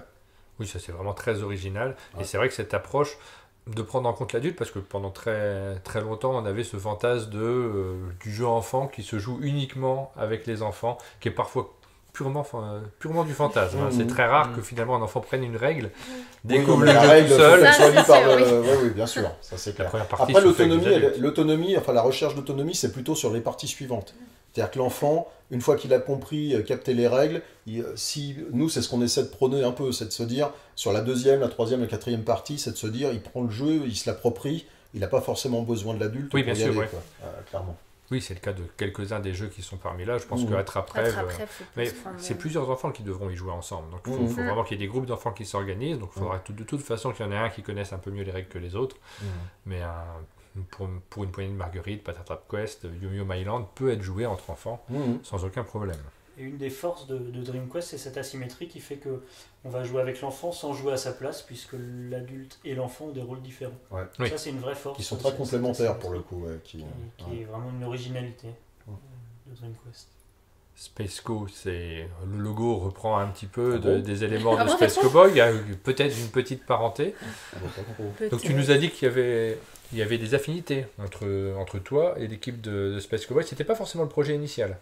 A: Oui, ça c'est vraiment très original.
B: Ouais.
A: Et c'est vrai que cette approche de prendre en compte l'adulte, parce que pendant très, très longtemps, on avait ce fantasme du jeu enfant qui se joue uniquement avec les enfants, qui est parfois purement du fantasme. Hein. C'est très rare que finalement un enfant prenne une règle, découvre
B: mais
A: le
B: la
A: jeu
B: règle,
A: tout
B: faut
A: seul.
B: qu'elle
E: Ça,
B: soit lue
E: c'est
B: par
E: sûr,
B: le- ouais, oui, bien sûr, ça c'est
A: La
B: clair.
A: première partie
B: Après,
A: se fait avec des adultes.
B: l'autonomie, enfin la recherche d'autonomie, c'est plutôt sur les parties suivantes. C'est-à-dire que l'enfant, une fois qu'il a compris, capté les règles, nous, c'est ce qu'on essaie de prôner un peu, c'est de se dire, sur la deuxième, la troisième, la quatrième partie, c'est de se dire, il prend le jeu, il se l'approprie, il n'a pas forcément besoin de l'adulte
A: Oui,
B: pour
A: bien
B: y
A: sûr,
B: aller,
A: ouais.
B: quoi. Clairement.
A: Oui, c'est le cas de quelques-uns des jeux qui sont parmi là. Je pense
B: Mhm.
A: que Attrape-Rêve,
E: Attrape-rêve, faut
A: mais
E: se prendre,
A: c'est plusieurs enfants qui devront y jouer ensemble. Donc il faut,
B: Mhm.
A: faut vraiment qu'il y ait des groupes d'enfants qui s'organisent. Donc il faudra de toute façon qu'il y en ait un qui connaisse un peu mieux les règles que les autres. Mais pour une poignée de marguerite, Patatap Quest, Yo-Yo Myland peut être joué entre enfants sans aucun problème.
D: Et une des forces de DreamQuest, c'est cette asymétrie qui fait que on va jouer avec l'enfant sans jouer à sa place, puisque l'adulte et l'enfant ont des rôles différents.
B: Ouais.
A: Oui.
D: Ça, c'est une vraie force.
B: Qui sont
D: cette-
B: très
D: cette
B: complémentaires pour le
D: asymétrie,
B: coup. Ouais,
D: Qui est vraiment une originalité de DreamQuest.
A: Spaceco, c'est le logo reprend un petit peu
B: Ah bon
A: des éléments
E: Ah
A: de
E: bon,
A: Space Cowboy. Il y a peut-être une petite parenté.
E: Peut-être.
A: Donc tu nous as dit qu'il y avait des affinités entre toi et l'équipe de Space Cowboy. C'était pas forcément le projet initial.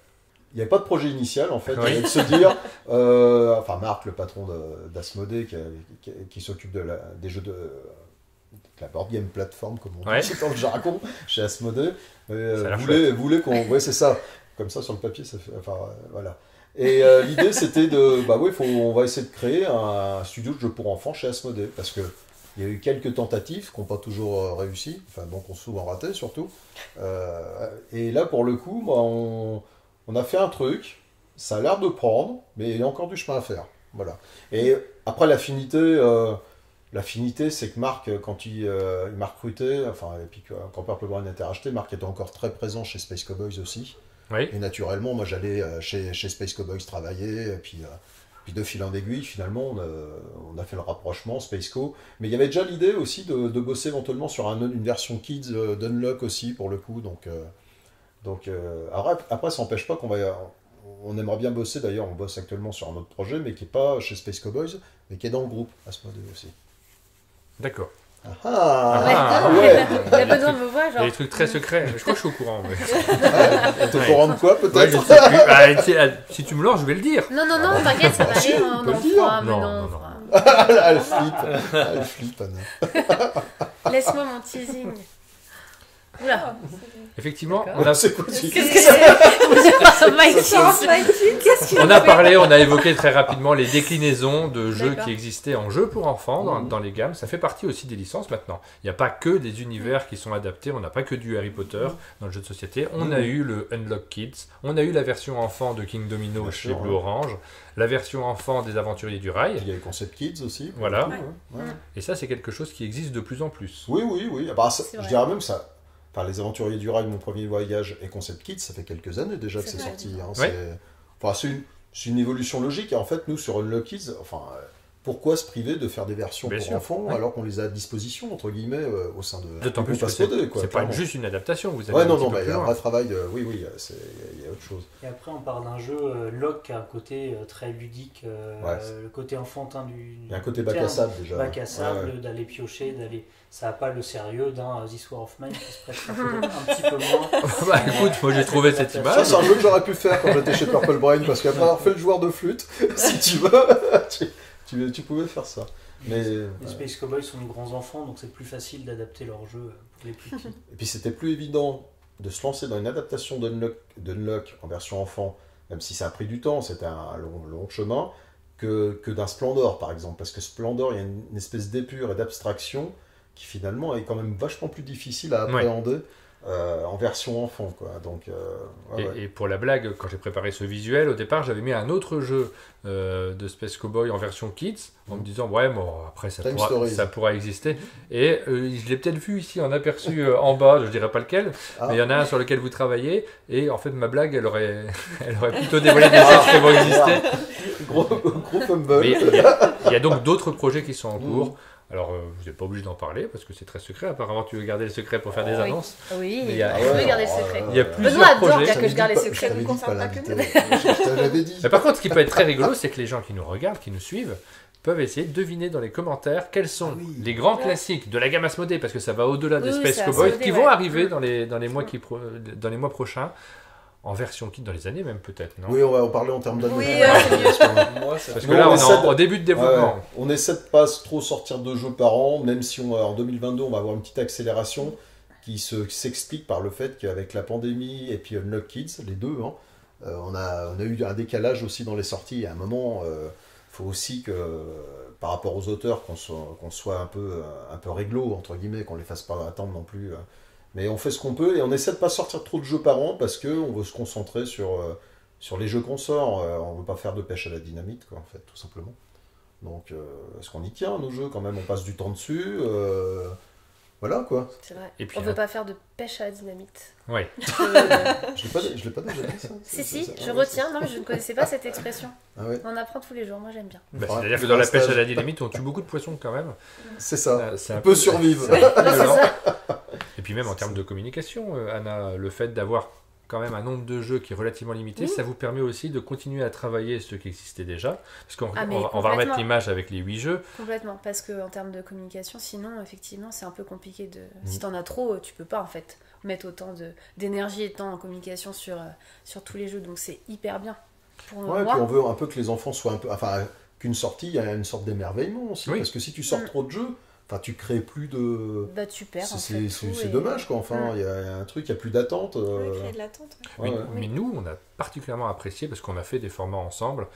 B: Il n'y avait pas de projet initial en fait,
A: Oui.
B: il y avait de se dire, enfin Marc, le patron d'Asmodée, qui s'occupe des jeux de la board game plateforme, comme on dit,
A: Ouais.
B: c'est dans le jargon, chez Asmodée,
A: Ça a l'air
B: voulait qu'on... Ouais, c'est ça, comme ça sur le papier, ça fait... Enfin, voilà. Et l'idée c'était on va essayer de créer un studio de jeux pour enfants chez Asmodée, parce que il y a eu quelques tentatives qui n'ont pas toujours réussi, enfin donc on souvent raté surtout. Et là pour le coup, on a fait un truc, ça a l'air de prendre, mais il y a encore du chemin à faire. Voilà. Et après l'affinité, c'est que Marc, quand il m'a recruté, enfin, et puis quand Purple Brain a été racheté, Marc était encore très présent chez Space Cowboys aussi.
A: Oui.
B: Et naturellement, moi j'allais chez Space Cowboys travailler, et puis de fil en aiguille, finalement, on a fait le rapprochement, Spaceco. Mais il y avait déjà l'idée aussi de bosser éventuellement sur une version Kids d'Unlock aussi, pour le coup. Donc après, ça n'empêche pas on aimerait bien bosser, d'ailleurs, on bosse actuellement sur un autre projet, mais qui n'est pas chez Space Cowboys, mais qui est dans le groupe, à ce moment aussi.
A: D'accord.
B: Ah
E: Ouais.
B: ouais.
E: Il a besoin de me voir,
A: Il y a
E: genre.
A: des trucs très secrets. Je crois que je suis au courant. Mais...
B: T'es au courant de quoi,
A: Ouais, je
B: peut-être
A: sais plus. Si tu me lances, je vais le dire.
E: Non, t'inquiète, ça va
B: Si,
E: aller.
B: on
E: On
B: peut le
E: en
B: dire.
E: fera, mais
A: Non,
E: non,
A: non,
E: on
A: non.
E: fera.
B: Elle flippe, Anna.
E: Laisse-moi mon teasing. Oula.
A: Effectivement,
E: D'accord.
A: on a,
B: C'est quoi
E: Qu'est-ce que c'est Qu'est-ce
A: on a parlé, on a évoqué très rapidement les déclinaisons de jeux
E: D'accord.
A: qui existaient en jeux pour enfants dans les gammes. Ça fait partie aussi des licences maintenant. Il n'y a pas que des univers qui sont adaptés. On n'a pas que du Harry Potter dans le jeu de société. On a eu le Unlock Kids. On a eu la version enfant de King Domino
B: Bien
A: chez
B: sûr,
A: Blue
B: ouais.
A: Orange. La version enfant des Aventuriers du Rail.
B: Il y a les Concept Kids aussi. pour
A: Voilà.
B: le coup, ouais.
A: Et ça, c'est quelque chose qui existe de plus en plus.
B: Oui. Ah bah,
E: C'est
B: je
E: vrai.
B: dirais même ça. enfin, Les Aventuriers du Rail, mon premier voyage, et Concept Kids, ça fait quelques années déjà que
E: Ça
B: c'est
E: fait
B: sorti.
E: longtemps.
B: Hein, c'est une évolution logique. Et en fait, nous, sur Unlock Kids, pourquoi se priver de faire des versions
A: Bien
B: pour
A: sûr,
B: enfants
A: ouais.
B: alors qu'on les a à disposition, entre guillemets, au sein de
A: D'autant
B: du
A: plus
B: groupe
A: que
B: Asmodée, quoi,
A: c'est pas
B: clairement.
A: juste une adaptation, vous avez
B: Ouais,
A: un
B: non,
A: petit
B: non,
A: peu
B: il y
A: plus
B: a un
A: loin.
B: vrai travail, oui, il y a autre chose.
D: Et après, on parle d'un jeu Lock qui a un côté très ludique, le côté enfantin du.
B: Il y a un côté
D: du
B: bac à
D: terme.
B: sable déjà.
D: Bac à sable,
B: Ouais.
D: d'aller piocher, d'aller. Ça n'a pas le sérieux d'un This War of Mine qui se prête peut-être un petit peu moins.
A: Bah écoute, moi j'ai trouvé cette
B: Ça,
A: image.
B: c'est un jeu que j'aurais pu faire quand j'étais chez Purple Brain, parce qu'après avoir fait le joueur de flûte, si tu veux, tu pouvais faire ça. Mais,
D: Les Space Cowboys sont de grands enfants, donc c'est plus facile d'adapter leur jeu pour les plus petits.
B: Et puis c'était plus évident de se lancer dans une adaptation d'Unlock en version enfant, même si ça a pris du temps, c'était un long chemin, que d'un Splendor par exemple. Parce que Splendor, il y a une espèce d'épure et d'abstraction qui finalement est quand même vachement plus difficile à appréhender en version enfant, quoi. Donc,
A: Et pour la blague, quand j'ai préparé ce visuel, au départ j'avais mis un autre jeu de Space Cowboy en version Kids, en me disant ouais bon après ça pourra exister. Et je l'ai peut-être vu ici en aperçu en bas, je dirais pas lequel, mais il y en a un sur lequel vous travaillez, et en fait ma blague elle aurait plutôt dévoilé des choses qui vont exister.
B: Gros fumble.
A: Mais il y a donc d'autres projets qui sont en cours. Alors, vous n'êtes pas obligé d'en parler parce que c'est très secret. Apparemment, tu veux garder le secret pour faire des annonces.
E: Oui,
A: Mais il y a-
E: je veux garder le secret.
A: Il y a
E: Benoît
A: plusieurs
E: adore
A: projets.
E: que je garde les secrets,
B: Je t'avais
C: nous
B: dit de
C: concerne
B: pas
C: pas que
B: l'inviter. Je te l'avais dit.
A: Mais par contre, ce qui peut être très rigolo, c'est que les gens qui nous regardent, qui nous suivent, peuvent essayer de deviner dans les commentaires quels sont les grands classiques de la gamme Asmodée, parce que ça va au-delà de
E: Oui,
A: Space
E: c'est
A: Cowboy,
E: Asmodée,
A: qui
E: ouais.
A: vont arriver dans les mois prochains, en version kit dans les années même peut-être, non?
B: Oui, on va en parler en termes d'années.
E: Oui,
C: c'est mieux.
B: Moi,
A: Parce que là, on est en début de développement.
B: On essaie de pas trop sortir de jeux par an, même si en 2022 on va avoir une petite accélération qui s'explique par le fait qu'avec la pandémie et puis Unlock Kids, les deux, on a eu un décalage aussi dans les sorties. Et à un moment, faut aussi que par rapport aux auteurs qu'on soit un peu réglo entre guillemets, qu'on les fasse pas attendre non plus. Mais on fait ce qu'on peut et on essaie de pas sortir trop de jeux par an parce qu'on veut se concentrer sur les jeux qu'on sort. On veut pas faire de pêche à la dynamite, quoi, en fait, tout simplement. Donc, est-ce qu'on y tient, nos jeux, quand même? On passe du temps dessus. Voilà, quoi.
E: C'est vrai.
A: Et puis,
E: On veut pas faire de pêche à la dynamite.
A: Oui.
B: Je l'ai pas déjà dit, ça.
E: Si, je retiens. Non, mais je ne connaissais pas cette expression.
B: Ah ouais.
E: On apprend tous les jours, moi j'aime bien.
A: Bah,
B: Ouais,
A: c'est-à-dire que
B: faire
A: dans
B: un
A: la pêche à
B: stage.
A: la dynamite, on tue beaucoup de poissons quand même.
B: C'est ça.
A: C'est
B: On
A: un
B: peut
A: peu-
B: survivre.
A: c'est un peu
E: Non, c'est
A: violent.
E: ça.
A: Et puis même en termes de communication, Anna, le fait d'avoir quand même un nombre de jeux qui est relativement limité,
E: Oui.
A: ça vous permet aussi de continuer à travailler ceux qui existaient déjà. Parce qu'on
E: Ah, mais
A: on va
E: complètement.
A: remettre l'image avec les 8 jeux.
E: Complètement, parce qu'en termes de communication, sinon, effectivement, c'est un peu compliqué de... Si t'en as trop, tu peux pas, en fait, mettre autant d'énergie et de temps en communication sur tous les jeux, donc c'est hyper bien. Pour
B: Ouais,
E: moi,
B: puis on veut un peu que les enfants soient un peu... Enfin, qu'une sortie, il y a une sorte d'émerveillement aussi.
A: Oui.
B: Parce que si tu sors trop de jeux, enfin, tu crées plus de...
E: bah, tu perds, en
B: C'est
E: fait, tout,
B: c'est
E: et-
B: dommage, quoi. Enfin, il y a un truc, il n'y a plus d'attente.
C: Ouais, créer de l'attente. Ouais.
B: Ouais,
A: Mais,
B: ouais.
A: mais nous, on a particulièrement apprécié parce qu'on a fait des formats ensemble.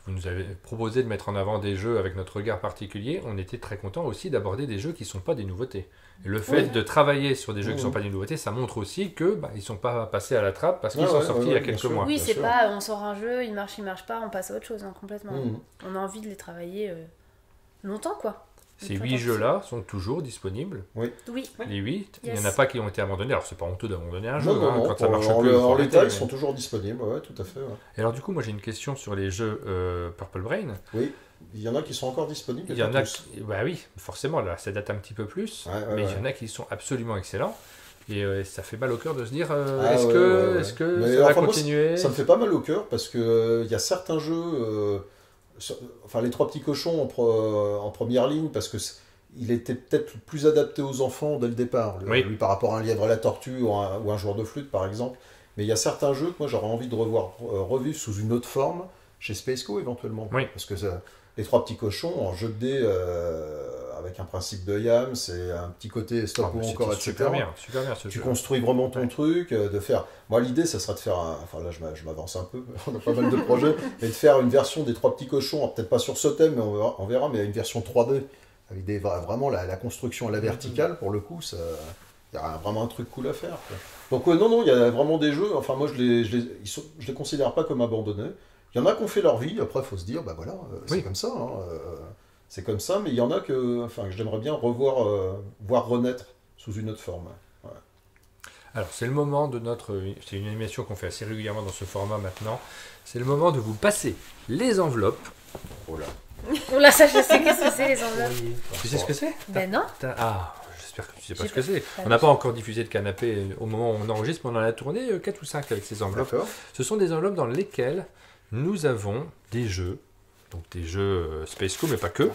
A: Vous nous avez proposé de mettre en avant des jeux avec notre regard particulier. On était très content aussi d'aborder des jeux qui ne sont pas des nouveautés. Et le fait
B: Oui.
A: de travailler sur des jeux qui ne sont
B: Mhm.
A: pas des nouveautés, ça montre aussi que ils ne sont pas passés à la trappe parce qu'ils
B: Ouais,
A: sont
B: ouais,
A: sortis
B: ouais,
A: il y a
B: bien
A: quelques
B: sûr.
A: mois.
E: Oui,
B: bien
E: c'est
B: sûr.
E: pas on sort un jeu, il marche pas, on passe à autre chose, hein, complètement.
B: Mhm.
E: On a envie de les travailler longtemps, quoi.
A: Ces
E: Une fois
A: 8
E: sortis.
A: jeux-là sont toujours disponibles.
E: Oui,
A: Les 8, il n'y en a
E: Yes.
A: pas qui ont été abandonnés. Alors, c'est pas honteux d'abandonner un jeu.
B: Non, non, non,
A: quand ça marche
B: en,
A: plus,
B: en
A: faut arrêter,
B: l'état,
A: mais-
B: ils sont toujours disponibles, ouais, tout à fait. Ouais.
A: Et alors, du coup, moi, j'ai une question sur les jeux Purple Brain.
B: Oui, il y en a qui sont encore disponibles.
A: Il y en
B: pas
A: a
B: tous.
A: bah oui, forcément, là, ça date un petit peu plus.
B: Ouais, ouais,
A: mais il
B: ouais.
A: y en a qui sont absolument excellents. Et ça fait mal au cœur de se dire
B: Ah,
A: est-ce
B: ouais,
A: que,
B: ouais, ouais.
A: est-ce que
B: Mais
A: ça va
B: enfin, moi,
A: continuer
B: Ça me fait pas mal au cœur parce que il y a certains jeux, enfin les trois petits cochons en première ligne, parce que il était peut-être plus adapté aux enfants dès le départ,
A: Oui.
B: lui par rapport à un lièvre et la tortue ou un joueur de flûte par exemple. Mais il y a certains jeux que moi j'aurais envie de revoir revivre sous une autre forme chez Spaceco éventuellement.
A: Oui.
B: Parce que les trois petits cochons en jeu de dés avec un principe de YAM, c'est un petit côté stop
A: Ah,
B: ou
A: mais
B: encore,
A: c'était
B: etc.
A: super bien ce
B: Tu
A: jeu.
B: construis vraiment ton
A: Ouais.
B: truc, de faire... Moi, l'idée, ça serait de faire... Enfin, là, je m'avance un peu, on a pas mal de projets, mais de faire une version des Trois Petits Cochons, alors, peut-être pas sur ce thème, mais on verra, mais une version 3D, avec vraiment la construction à la verticale, pour le coup, il y a vraiment un truc cool à faire, quoi. Donc, non, il y a vraiment des jeux, enfin, moi, je les considère pas comme abandonnés. Il y en a qui ont fait leur vie, après, il faut se dire, bah voilà, c'est
A: Oui.
B: comme ça, hein, c'est comme ça, mais il y en a que j'aimerais bien voir renaître sous une autre forme.
A: Alors, c'est le moment de notre... C'est une animation qu'on fait assez régulièrement dans ce format maintenant. C'est le moment de vous passer les enveloppes.
B: Oh là.
E: Oh là, ça, je sais qu'est-ce que c'est les enveloppes.
D: Courrier.
A: Tu sais ce que c'est?
E: Ben non.
A: Ah, j'espère que tu sais pas
E: J'ai
A: ce que c'est.
E: pas
A: On n'a pas encore diffusé de canapé au moment où on enregistre, mais on en a tourné 4 ou 5 avec ces enveloppes.
B: D'accord.
A: Ce sont des enveloppes dans lesquelles nous avons des jeux. Donc des jeux Spaceco, mais pas que.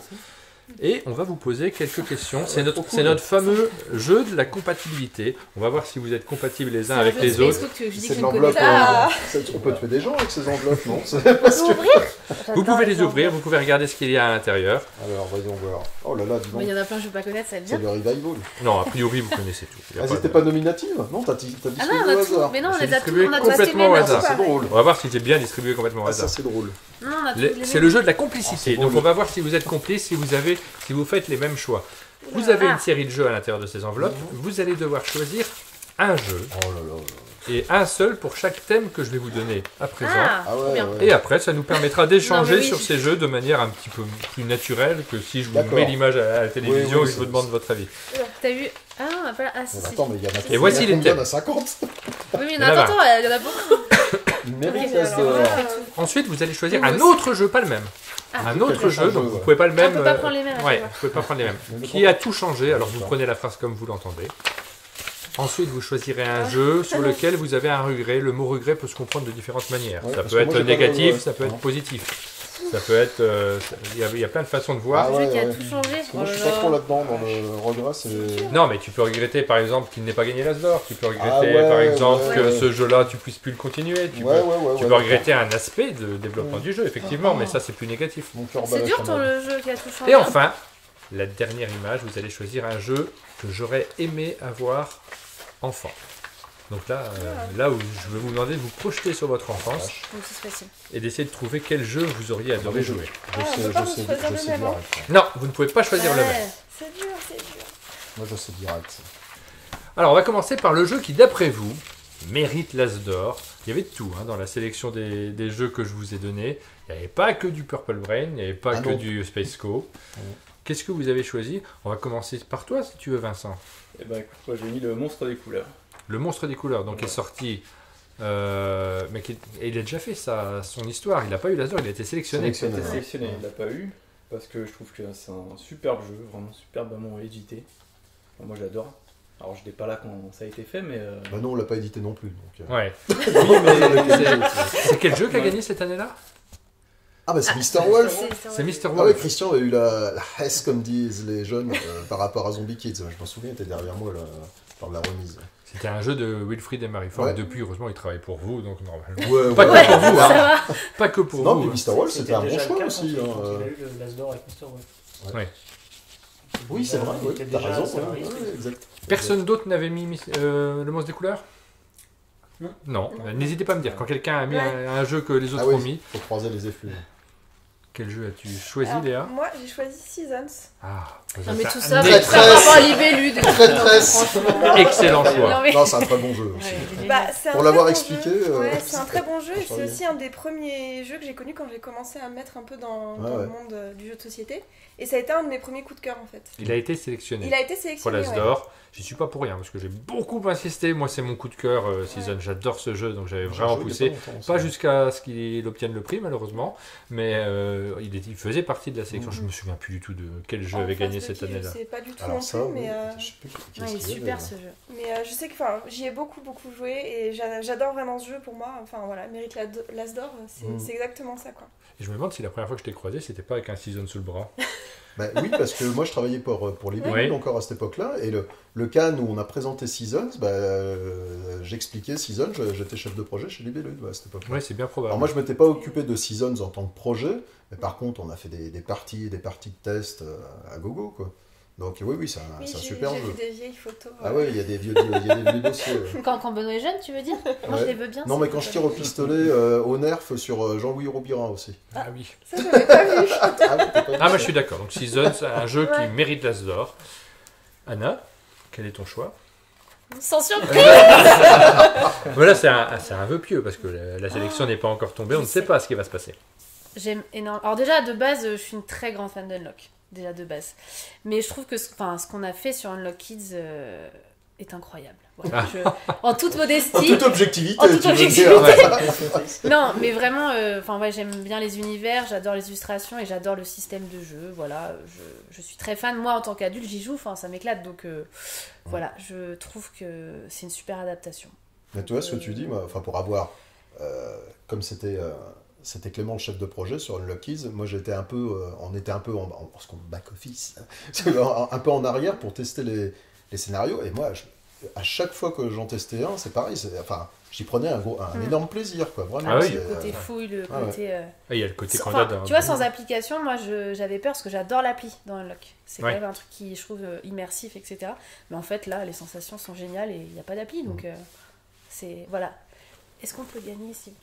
A: Et on va vous poser quelques questions. C'est notre fameux jeu de la compatibilité. On va voir si vous êtes compatibles les uns avec les autres.
E: Je dis
B: C'est
E: que
B: de
E: je ne connais
B: l'enveloppe.
E: pas.
B: On peut tuer des gens avec ces enveloppes, non?
A: Vous pouvez les ouvrir, vous pouvez regarder ce qu'il y a à l'intérieur.
B: Alors, voyons voir. Oh là là, dis
E: Mais il
B: donc.
E: y en a plein que je ne vais pas connaître, ça va être
B: C'est
E: bien.
B: le revival.
A: Non, a priori, vous connaissez tout. Il y a
B: Elles
A: pas
B: n'étaient
A: de-
B: pas nominatives? Non, t'as
E: Ah
B: distribué
E: non, on
B: au
E: a tout.
B: hasard.
E: Mais non, on
A: C'est
E: les a tous.
A: distribué
E: On a tous
A: complètement
E: acheté
A: au
E: les
A: hasard.
E: mêmes.
B: C'est drôle.
A: On va voir si j'ai bien distribué complètement au
B: Ah, ça
A: hasard.
B: c'est drôle.
E: Non, on a tous les
A: C'est
E: mêmes.
A: le jeu de la complicité.
B: Ah, c'est
A: Donc
B: drôle.
A: on va voir si vous êtes complice, si vous faites les mêmes choix. Vous avez
E: Ah.
A: une série de jeux à l'intérieur de ces enveloppes. Vous allez devoir choisir un jeu
B: Oh là là.
A: et un seul pour chaque thème que je vais vous donner à présent.
E: Ah,
B: Ah
E: trop
B: ouais,
E: bien.
B: ouais.
A: Et après, ça nous permettra d'échanger
E: Non, mais oui.
A: sur ces jeux de manière un petit peu plus naturelle que si je vous
B: D'accord.
A: mets l'image à la télévision
B: Oui,
A: et que je vous demande votre avis.
E: T'as vu? Ah, on a pas. Ah, si,
B: Mais
E: si.
B: attends, mais il y en a
A: Et voici
B: il y en a
A: les
B: combien?
A: thèmes.
B: Il y en a 50.
E: Oui, mais
A: Il y en a
E: attends, il y en a beaucoup.
B: Il mérite
E: Ok,
B: la
E: alors,
B: de-
A: Ensuite, vous allez choisir
E: Nous
A: un
E: aussi.
A: autre jeu, pas le même.
E: Ah.
A: Un autre
B: Quelqu'un
A: jeu,
B: change
A: donc
B: jeu,
A: vous
B: ouais.
A: pouvez pas le même.
E: on peut pas prendre les mêmes à chaque
A: Ouais,
E: fois.
A: vous pouvez pas prendre les mêmes.
B: Mais
A: Qui a tout changé, alors vous
B: D'accord.
A: prenez la phrase comme vous l'entendez. Ensuite, vous choisirez un jeu sur lequel vous avez un regret. Le mot regret peut se comprendre de différentes manières.
B: Ouais,
A: Ça
B: parce
A: peut
B: que moi,
A: être
B: j'ai pas de
A: négatif,
B: regret.
A: ça peut être
B: Non.
A: positif. Ça peut être... Il y a plein de façons de voir.
B: Ah
E: Un
B: ouais,
E: jeu qui a
B: ouais.
E: tout changé.
B: Parce que
E: Oh
B: moi je
E: là
B: suis pas
E: là.
B: trop là-dedans dans le regret, c'est.
A: Non, mais tu peux regretter par exemple qu'il n'ait pas gagné l'As d'or. Tu peux regretter
B: Ah ouais,
A: par exemple
B: ouais,
A: que
B: ouais.
A: ce jeu-là, tu puisses plus le continuer. Tu
B: Ouais,
A: peux,
B: ouais, ouais.
A: tu
B: ouais,
A: peux regretter un aspect de développement du jeu, effectivement,
B: Ah.
A: mais ça c'est plus négatif.
B: Mon cœur bat
E: C'est
B: la
E: dur ton
B: chamade.
E: le jeu qui a tout changé.
A: Et enfin, la dernière image, vous allez choisir un jeu que j'aurais aimé avoir enfant. Donc là où je vais vous demander de vous projeter sur votre enfance
E: Donc c'est facile.
A: et d'essayer de trouver quel jeu vous auriez adoré
B: mais
A: jouer.
C: Ah, on peut pas choisir le même, hein.
B: direct.
A: Non, vous ne pouvez pas choisir le même.
E: Ouais.
C: C'est dur, c'est dur.
B: Moi je sais direct.
A: Alors on va commencer par le jeu qui, d'après vous, mérite l'As d'or. Il y avait de tout dans la sélection des jeux que je vous ai donnés. Il n'y avait pas que du Purple Brain, il n'y avait pas
B: Ah
A: que
B: non.
A: du Spaceco.
B: Ouais.
A: Qu'est-ce que vous avez choisi? On va commencer par toi si tu veux, Vincent.
F: Eh ben écoute, moi j'ai mis le monstre des couleurs.
A: Le Monstre des couleurs, donc
F: Ouais.
A: est sorti. Mais et il a déjà fait son histoire. Il n'a pas eu l'As d'or, il a été sélectionné.
F: Il a été
B: Ouais.
F: sélectionné, il l'a pas eu, parce que je trouve que c'est un superbe jeu, vraiment superbement édité. Enfin, moi j'adore. Alors je n'étais pas là quand ça a été fait, mais
B: Bah non, on l'a pas édité non plus. Donc,
A: Ouais.
F: oui, mais
A: C'est quel jeu qui a
F: Ouais.
A: gagné cette année-là?
B: Ah bah c'est Mr. Wolf.
A: C'est Mr.
B: Ah
A: Wolf.
B: ouais, Christian a eu la hesse comme disent les jeunes par rapport à Zombie Kids. Je m'en souviens, il était derrière moi là, lors de la remise.
A: C'était un jeu de Wilfried et Marie-Fort.
B: Ouais.
A: Et depuis, heureusement, il travaille pour vous, donc normalement.
B: Ouais,
A: Pas
B: ouais.
A: que pour vous,
E: Ça
A: hein.
E: va.
A: Pas que pour
B: Non,
A: vous.
B: mais Mr. Wolf c'était un bon
D: déjà le
B: choix
D: cas
B: aussi.
D: quand
B: hein,
D: il a eu le l'As d'or avec Mr. Wolf.
A: Ouais.
B: Oui, c'est vrai,
D: Il
B: oui,
D: était
B: t'as
D: déjà
B: raison.
D: scénariste.
B: Ouais, exact.
A: Personne d'autre n'avait mis le Monstre des couleurs?
D: Non.
A: Non. N'hésitez pas à me dire quand quelqu'un a mis
C: Ouais.
A: un jeu que les autres
B: Ah oui.
A: ont mis.
B: Faut croiser les effluves.
A: Quel jeu as-tu choisi,
C: Alors,
A: Léa?
C: moi, j'ai choisi Seasons.
A: Ah,
E: Non mais
A: c'est
E: tout
A: un
E: ça,
B: Traîtresse.
E: par rapport à Libellude.
B: Traîtresse.
E: Franchement.
A: excellent choix.
E: Non, mais-
B: Non, c'est un très bon jeu aussi.
E: Ouais, il est
C: Bah,
E: génial.
C: c'est un
B: Pour
C: très
B: l'avoir
C: bon
B: expliqué,
C: jeu. Ouais, c'est un très bon jeu et
B: franchement,
C: c'est
B: oui.
C: aussi un des premiers jeux que j'ai connu quand j'ai commencé à me mettre un peu dans
B: Ah
C: le
B: ouais.
C: monde du jeu de société. Et ça a été un de mes premiers coups de cœur en fait.
A: Il a été sélectionné
C: Il a été
A: pour
C: sélectionné.
A: l'As
C: ouais.
A: d'or. J'y suis pas pour rien parce que j'ai beaucoup insisté. Moi, c'est mon coup de cœur Season. J'adore ce jeu, donc j'avais vraiment poussé. Pas jusqu'à ce qu'il obtienne le prix, malheureusement, mais il faisait partie de la sélection. Je me souviens plus du tout de quel jeu
C: En
A: avait
C: face
A: gagné
C: de
A: cette
C: qui,
A: année-là.
C: Je sais pas du tout
B: Alors
C: non
B: ça,
C: plus, mais,
B: je sais plus qu'est-ce
E: Ouais, il est
B: qu'il y avait,
E: super
B: là.
C: je
E: ce jeu.
C: sais que j'y ai beaucoup joué et j'adore vraiment ce jeu pour moi. Enfin voilà, mérite l'As d'or, c'est exactement ça quoi.
A: Et je me demande si la première fois que je t'ai croisé, c'était pas avec un Season sous le bras.
B: Bah oui, parce que moi je travaillais pour les
A: Oui.
B: encore à cette époque-là, et le Cannes où on a présenté Seasons, j'expliquais Seasons, j'étais chef de projet chez Libellude à cette époque-là.
A: Ouais, c'est bien probable.
B: Alors moi je m'étais pas occupé de Seasons en tant que projet, mais par contre on a fait des parties de test à gogo quoi. Donc oui, c'est un
C: Oui,
B: super
C: j'ai
B: jeu.
C: vu des vieilles photos.
B: Ah ouais, il y a des vieux dossiers. Ouais.
E: Quand Benoît est jeune, tu veux dire? Moi je
B: Ouais.
E: les veux bien.
B: Non
E: ces
B: mais quand je
E: photos.
B: tire au pistolet au nerf sur Jean-Louis Robirin aussi.
A: Ah oui.
C: Ça, je l'avais pas vu.
B: Ah, oui, t'as pas vu
A: Ah, moi
B: ça
A: je suis d'accord. Donc Season, c'est un jeu qui
C: Ouais.
A: mérite l'As d'or. Anna, quel est ton choix?
E: Sans surprise.
A: Voilà, c'est un vœu pieux parce que la sélection n'est pas encore tombée. On ne sait pas ce qui va se passer.
E: J'aime énormément. Alors déjà de base, je suis une très grande fan d'Unlock. Déjà de base. Mais je trouve que ce qu'on a fait sur Unlock Kids est incroyable. Voilà, en toute
B: En
E: modestie.
B: toute objectivité,
E: En toute
B: tu veux
E: objectivité.
B: dire.
E: Non, mais vraiment, j'aime bien les univers, j'adore les illustrations et j'adore le système de jeu. Voilà, je suis très fan. Moi, en tant qu'adulte, j'y joue, ça m'éclate. Donc voilà, je trouve que c'est une super adaptation.
B: Mais tu vois ce que tu dis, moi, pour avoir, comme c'était Clément le chef de projet sur Unlockies, moi j'étais un peu, on était un peu parce qu'on back office, un peu en arrière pour tester les scénarios. Et moi, à chaque fois que j'en testais un, c'est pareil. J'y prenais un énorme plaisir, quoi. Vraiment.
A: Ah oui.
E: Le côté fouille, le côté.
A: Il y a le côté qu'on
E: Enfin,
A: adore.
E: tu vois, sans application, moi j'avais peur parce que j'adore l'appli dans Unlock. C'est
A: Ouais.
E: quand même un truc qui je trouve immersif, etc. Mais en fait, là, les sensations sont géniales et il n'y a pas d'appli. Donc, c'est. Voilà. Est-ce qu'on peut gagner ici?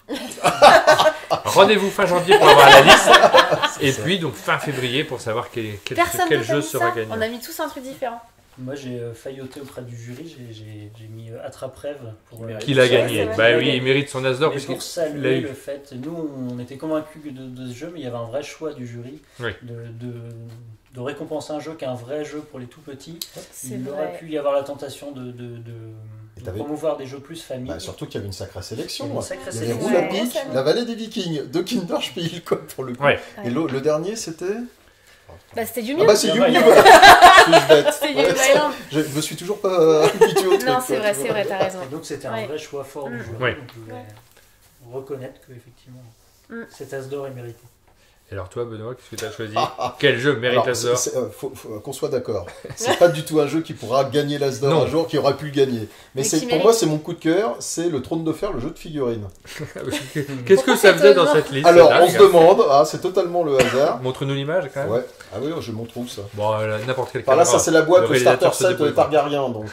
A: Rendez-vous fin janvier pour avoir la liste. Et puis, donc, fin février pour savoir quel
E: Personne
A: jeu
E: n'a mis
A: sera
E: ça.
A: gagnant.
E: On a mis tous un truc différent.
D: Moi, j'ai failloté auprès du jury, j'ai mis Attrape-Rêve pour
A: Qui l'a
C: Ouais,
A: gagné?
C: c'est vrai.
A: Bah oui, il mérite son as d'or.
D: Mais
A: puisqu'il-
D: pour
A: il a
D: saluer
A: eu-
D: le fait, nous on était convaincus de ce jeu, mais il y avait un vrai choix du jury
A: Oui.
D: de récompenser un jeu qui est un vrai jeu pour les tout petits.
E: C'est
D: Il
E: vrai.
D: aurait pu y avoir la tentation de
B: t'avais-
D: promouvoir des jeux plus famille.
B: Bah, surtout qu'il y avait une sacrée sélection.
D: Une
B: Moi.
D: sacrée
B: Il y avait
D: sélection.
B: Roula
C: Ouais.
B: Peak, La Vallée des Vikings, de Kinderspiel, quoi, pour le coup.
A: Ouais.
B: Et le dernier, c'était.
E: Bah, c'était du
B: Ah
E: mieux.
B: bah c'est
D: Ah
B: You
D: bah,
B: New.
D: il y
B: Suis-je bête.
E: C'est
B: Ouais,
E: You
B: ça-
E: Island.
B: Je me suis toujours pas habitué au truc.
E: Non,
B: quoi,
E: c'est vrai,
B: tu vois.
E: t'as raison.
D: Et donc c'était
E: Ouais.
D: un vrai choix fort du
E: Mm.
D: jury.
A: Ouais.
D: Donc je voulais reconnaître que effectivement
E: Mm.
D: cet as d'or est mérité.
A: Et alors, toi, Benoît, qu'est-ce que tu as choisi? Quel jeu mérite
B: Alors,
A: l'as d'or?
B: faut qu'on soit d'accord. C'est pas du tout un jeu qui pourra gagner l'As d'or
A: Non.
B: un jour, qui aurait pu le gagner. Mais
E: Mais
B: c'est
E: qui
B: pour
E: mérite.
B: moi, c'est mon coup de cœur. C'est le Trône de Fer, le jeu de figurines.
A: Qu'est-ce
E: Pourquoi
A: que ça
E: c'est
A: faisait dans
E: étonnant?
A: cette liste?
B: Alors,
A: C'est
B: on se
A: dingue, hein.
B: demande. C'est totalement le hasard.
A: Montre-nous l'image quand même.
B: Ouais. Ah oui, je montre où ça.
A: Bon, n'importe quelle
B: Enfin, là,
A: caméra.
B: ça c'est la boîte,
A: Le
B: le starter
A: réalisateur se
B: set
A: débrouille.
B: Targaryen. Donc,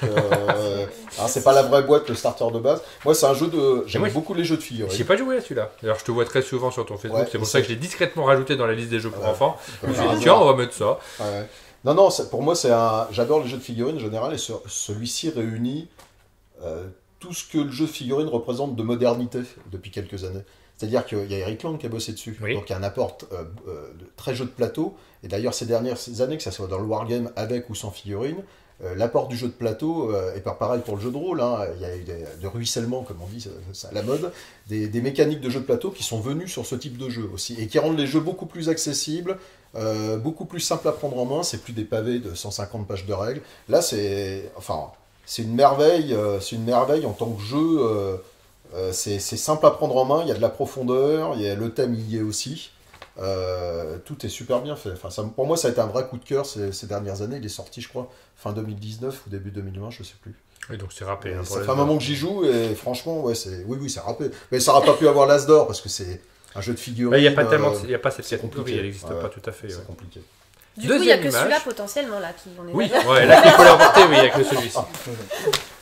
B: c'est pas la vraie boîte, le starter de base. Moi, c'est un jeu de. J'aime
A: moi,
B: beaucoup les jeux de
A: J'y ai
B: figurines.
A: pas joué à celui-là. D'ailleurs, je te vois très souvent sur ton Facebook.
B: Ouais,
A: C'est pour
B: et
A: ça que
B: c'est-
A: je l'ai discrètement rajouté dans la liste des jeux pour
B: Ouais.
A: enfants. Je me suis
B: Par
A: dit,
B: hasard.
A: tiens, on va mettre ça.
B: Ouais. Non, pour moi, j'adore les jeux de figurines en général, et celui-ci réunit tout ce que le jeu de figurines représente de modernité depuis quelques années. C'est-à-dire qu'il y a Eric Lang qui a bossé dessus,
A: Oui.
B: donc il y a un apport de très jeu de plateau, et d'ailleurs ces dernières années, que ça soit dans le wargame avec ou sans figurines, l'apport du jeu de plateau est pas pareil pour le jeu de rôle, hein. Il y a eu de ruissellement, comme on dit, c'est à la mode, des mécaniques de jeu de plateau qui sont venues sur ce type de jeu aussi, et qui rendent les jeux beaucoup plus accessibles, beaucoup plus simples à prendre en main, c'est plus des pavés de 150 pages de règles. Là, c'est une merveille en tant que jeu. C'est simple à prendre en main, il y a de la profondeur, le thème y est aussi. Tout est super bien fait. Pour moi, ça a été un vrai coup de cœur ces dernières années. Il est sorti, je crois, fin 2019 ou début 2020, je sais plus.
A: Oui, donc c'est râpé. hein, pour
B: Ça
A: les
B: fait un
A: autres.
B: moment que j'y joue et franchement, oui, c'est râpé. Mais ça n'aurait pas pu avoir l'As d'or parce que c'est un jeu de figurines.
A: Bah, il n'y a pas cette
B: c'est
A: catégorie,
B: compliqué.
A: elle n'existe
B: Ouais.
A: pas tout à fait.
B: C'est
A: ouais.
B: compliqué.
E: Du coup, il n'y a
A: Deuxième
E: que
A: image.
E: celui-là potentiellement là qui on est
A: Oui,
E: d'accord.
A: ouais, là qu'il faut l'emporter, oui, avec le celui-ci.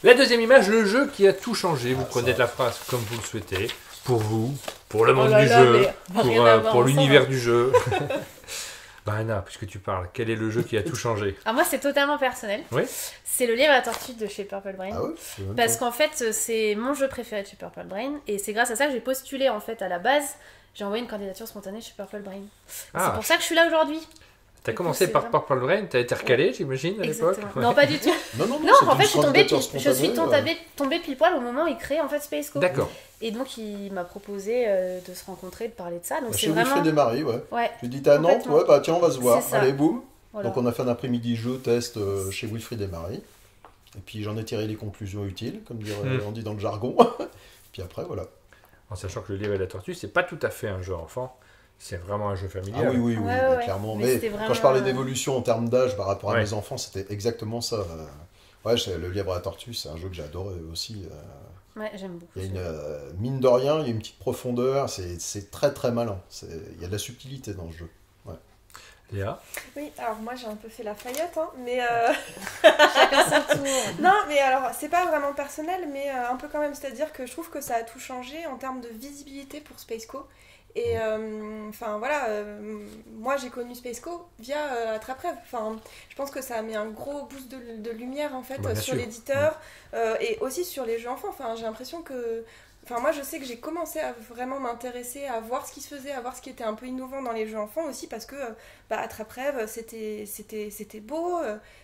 A: La deuxième image, le jeu qui a tout changé. Vous prenez la phrase comme vous le souhaitez. Pour vous, pour le monde
E: Oh là
A: du
E: là,
A: jeu,
E: mais rien à voir
A: pour
E: ensemble.
A: l'univers du jeu. Bah Anna, puisque tu parles, quel est le jeu qui a tout changé?
E: Ah, moi, c'est totalement personnel.
A: Oui.
E: C'est le livre à la tortue de chez Purple Brain.
B: Ah ouais, je sais même
E: Parce
B: pas.
E: qu'en fait, c'est mon jeu préféré de chez Purple Brain. Et c'est grâce à ça que j'ai postulé, en fait, à la base. J'ai envoyé une candidature spontanée chez Purple Brain. C'est
A: Ah,
E: pour ça que je suis là aujourd'hui.
A: t'as
E: du
A: commencé
E: coup,
A: par
E: c'est
A: Purple Brain, t'as été recalé, j'imagine, à l'époque?
E: Exactement. Non, pas du tout.
B: Non,
E: Non,
B: c'est
E: en
B: une
E: fait, je suis tombée,
B: candidature spontanée,
E: tombée pile poil au moment où il crée en fait Space Co.
A: D'accord.
E: Et donc, il m'a proposé de se rencontrer, de parler de ça. Donc,
B: Bah,
E: c'est
B: chez
E: vraiment.
B: Wilfried et Marie, ouais.
E: Ouais,
B: Je lui dis, t'es à Nantes?
E: Complètement.
B: Ouais, bah tiens, on va se voir.
E: C'est ça.
B: Allez, boum.
E: voilà.
B: Donc on a fait un après-midi jeu test chez Wilfried et Marie. Et puis j'en ai tiré les conclusions utiles, comme on dit dans le jargon. Puis après, voilà.
A: En sachant que le livre et la tortue, c'est pas tout à fait un jeu enfant, c'est vraiment un jeu familial.
B: Ah oui, oui, oui,
E: Ouais,
B: bah,
E: ouais.
B: clairement.
E: Mais
B: Mais
E: c'était
B: quand
E: vraiment,
B: je parlais d'évolution en termes d'âge par rapport à
A: Ouais.
B: mes enfants, c'était exactement ça. Ouais, le livre à la tortue, c'est un jeu que j'ai adoré aussi.
E: Ouais, j'aime beaucoup.
B: Il y a une mine de rien, il y a une petite profondeur, c'est très très malin. Il y a de la subtilité dans le jeu.
A: Léa?
C: Oui, alors moi j'ai un peu fait la faillotte, hein, mais
E: Chacun son tour.
C: non, mais alors c'est pas vraiment personnel, mais un peu quand même. C'est-à-dire que je trouve que ça a tout changé en termes de visibilité pour Spaceco. Et enfin voilà, moi j'ai connu Spaceco via Attrape-Rêve. Enfin, je pense que ça a mis un gros boost de lumière en fait
A: Bah, bien
C: sur
A: sûr.
C: l'éditeur et aussi sur les jeux enfants. Enfin, j'ai l'impression que Enfin, moi, je sais que j'ai commencé à vraiment m'intéresser, à voir ce qui se faisait, à voir ce qui était un peu innovant dans les jeux enfants aussi, parce que Attrape-Rêve, c'était beau,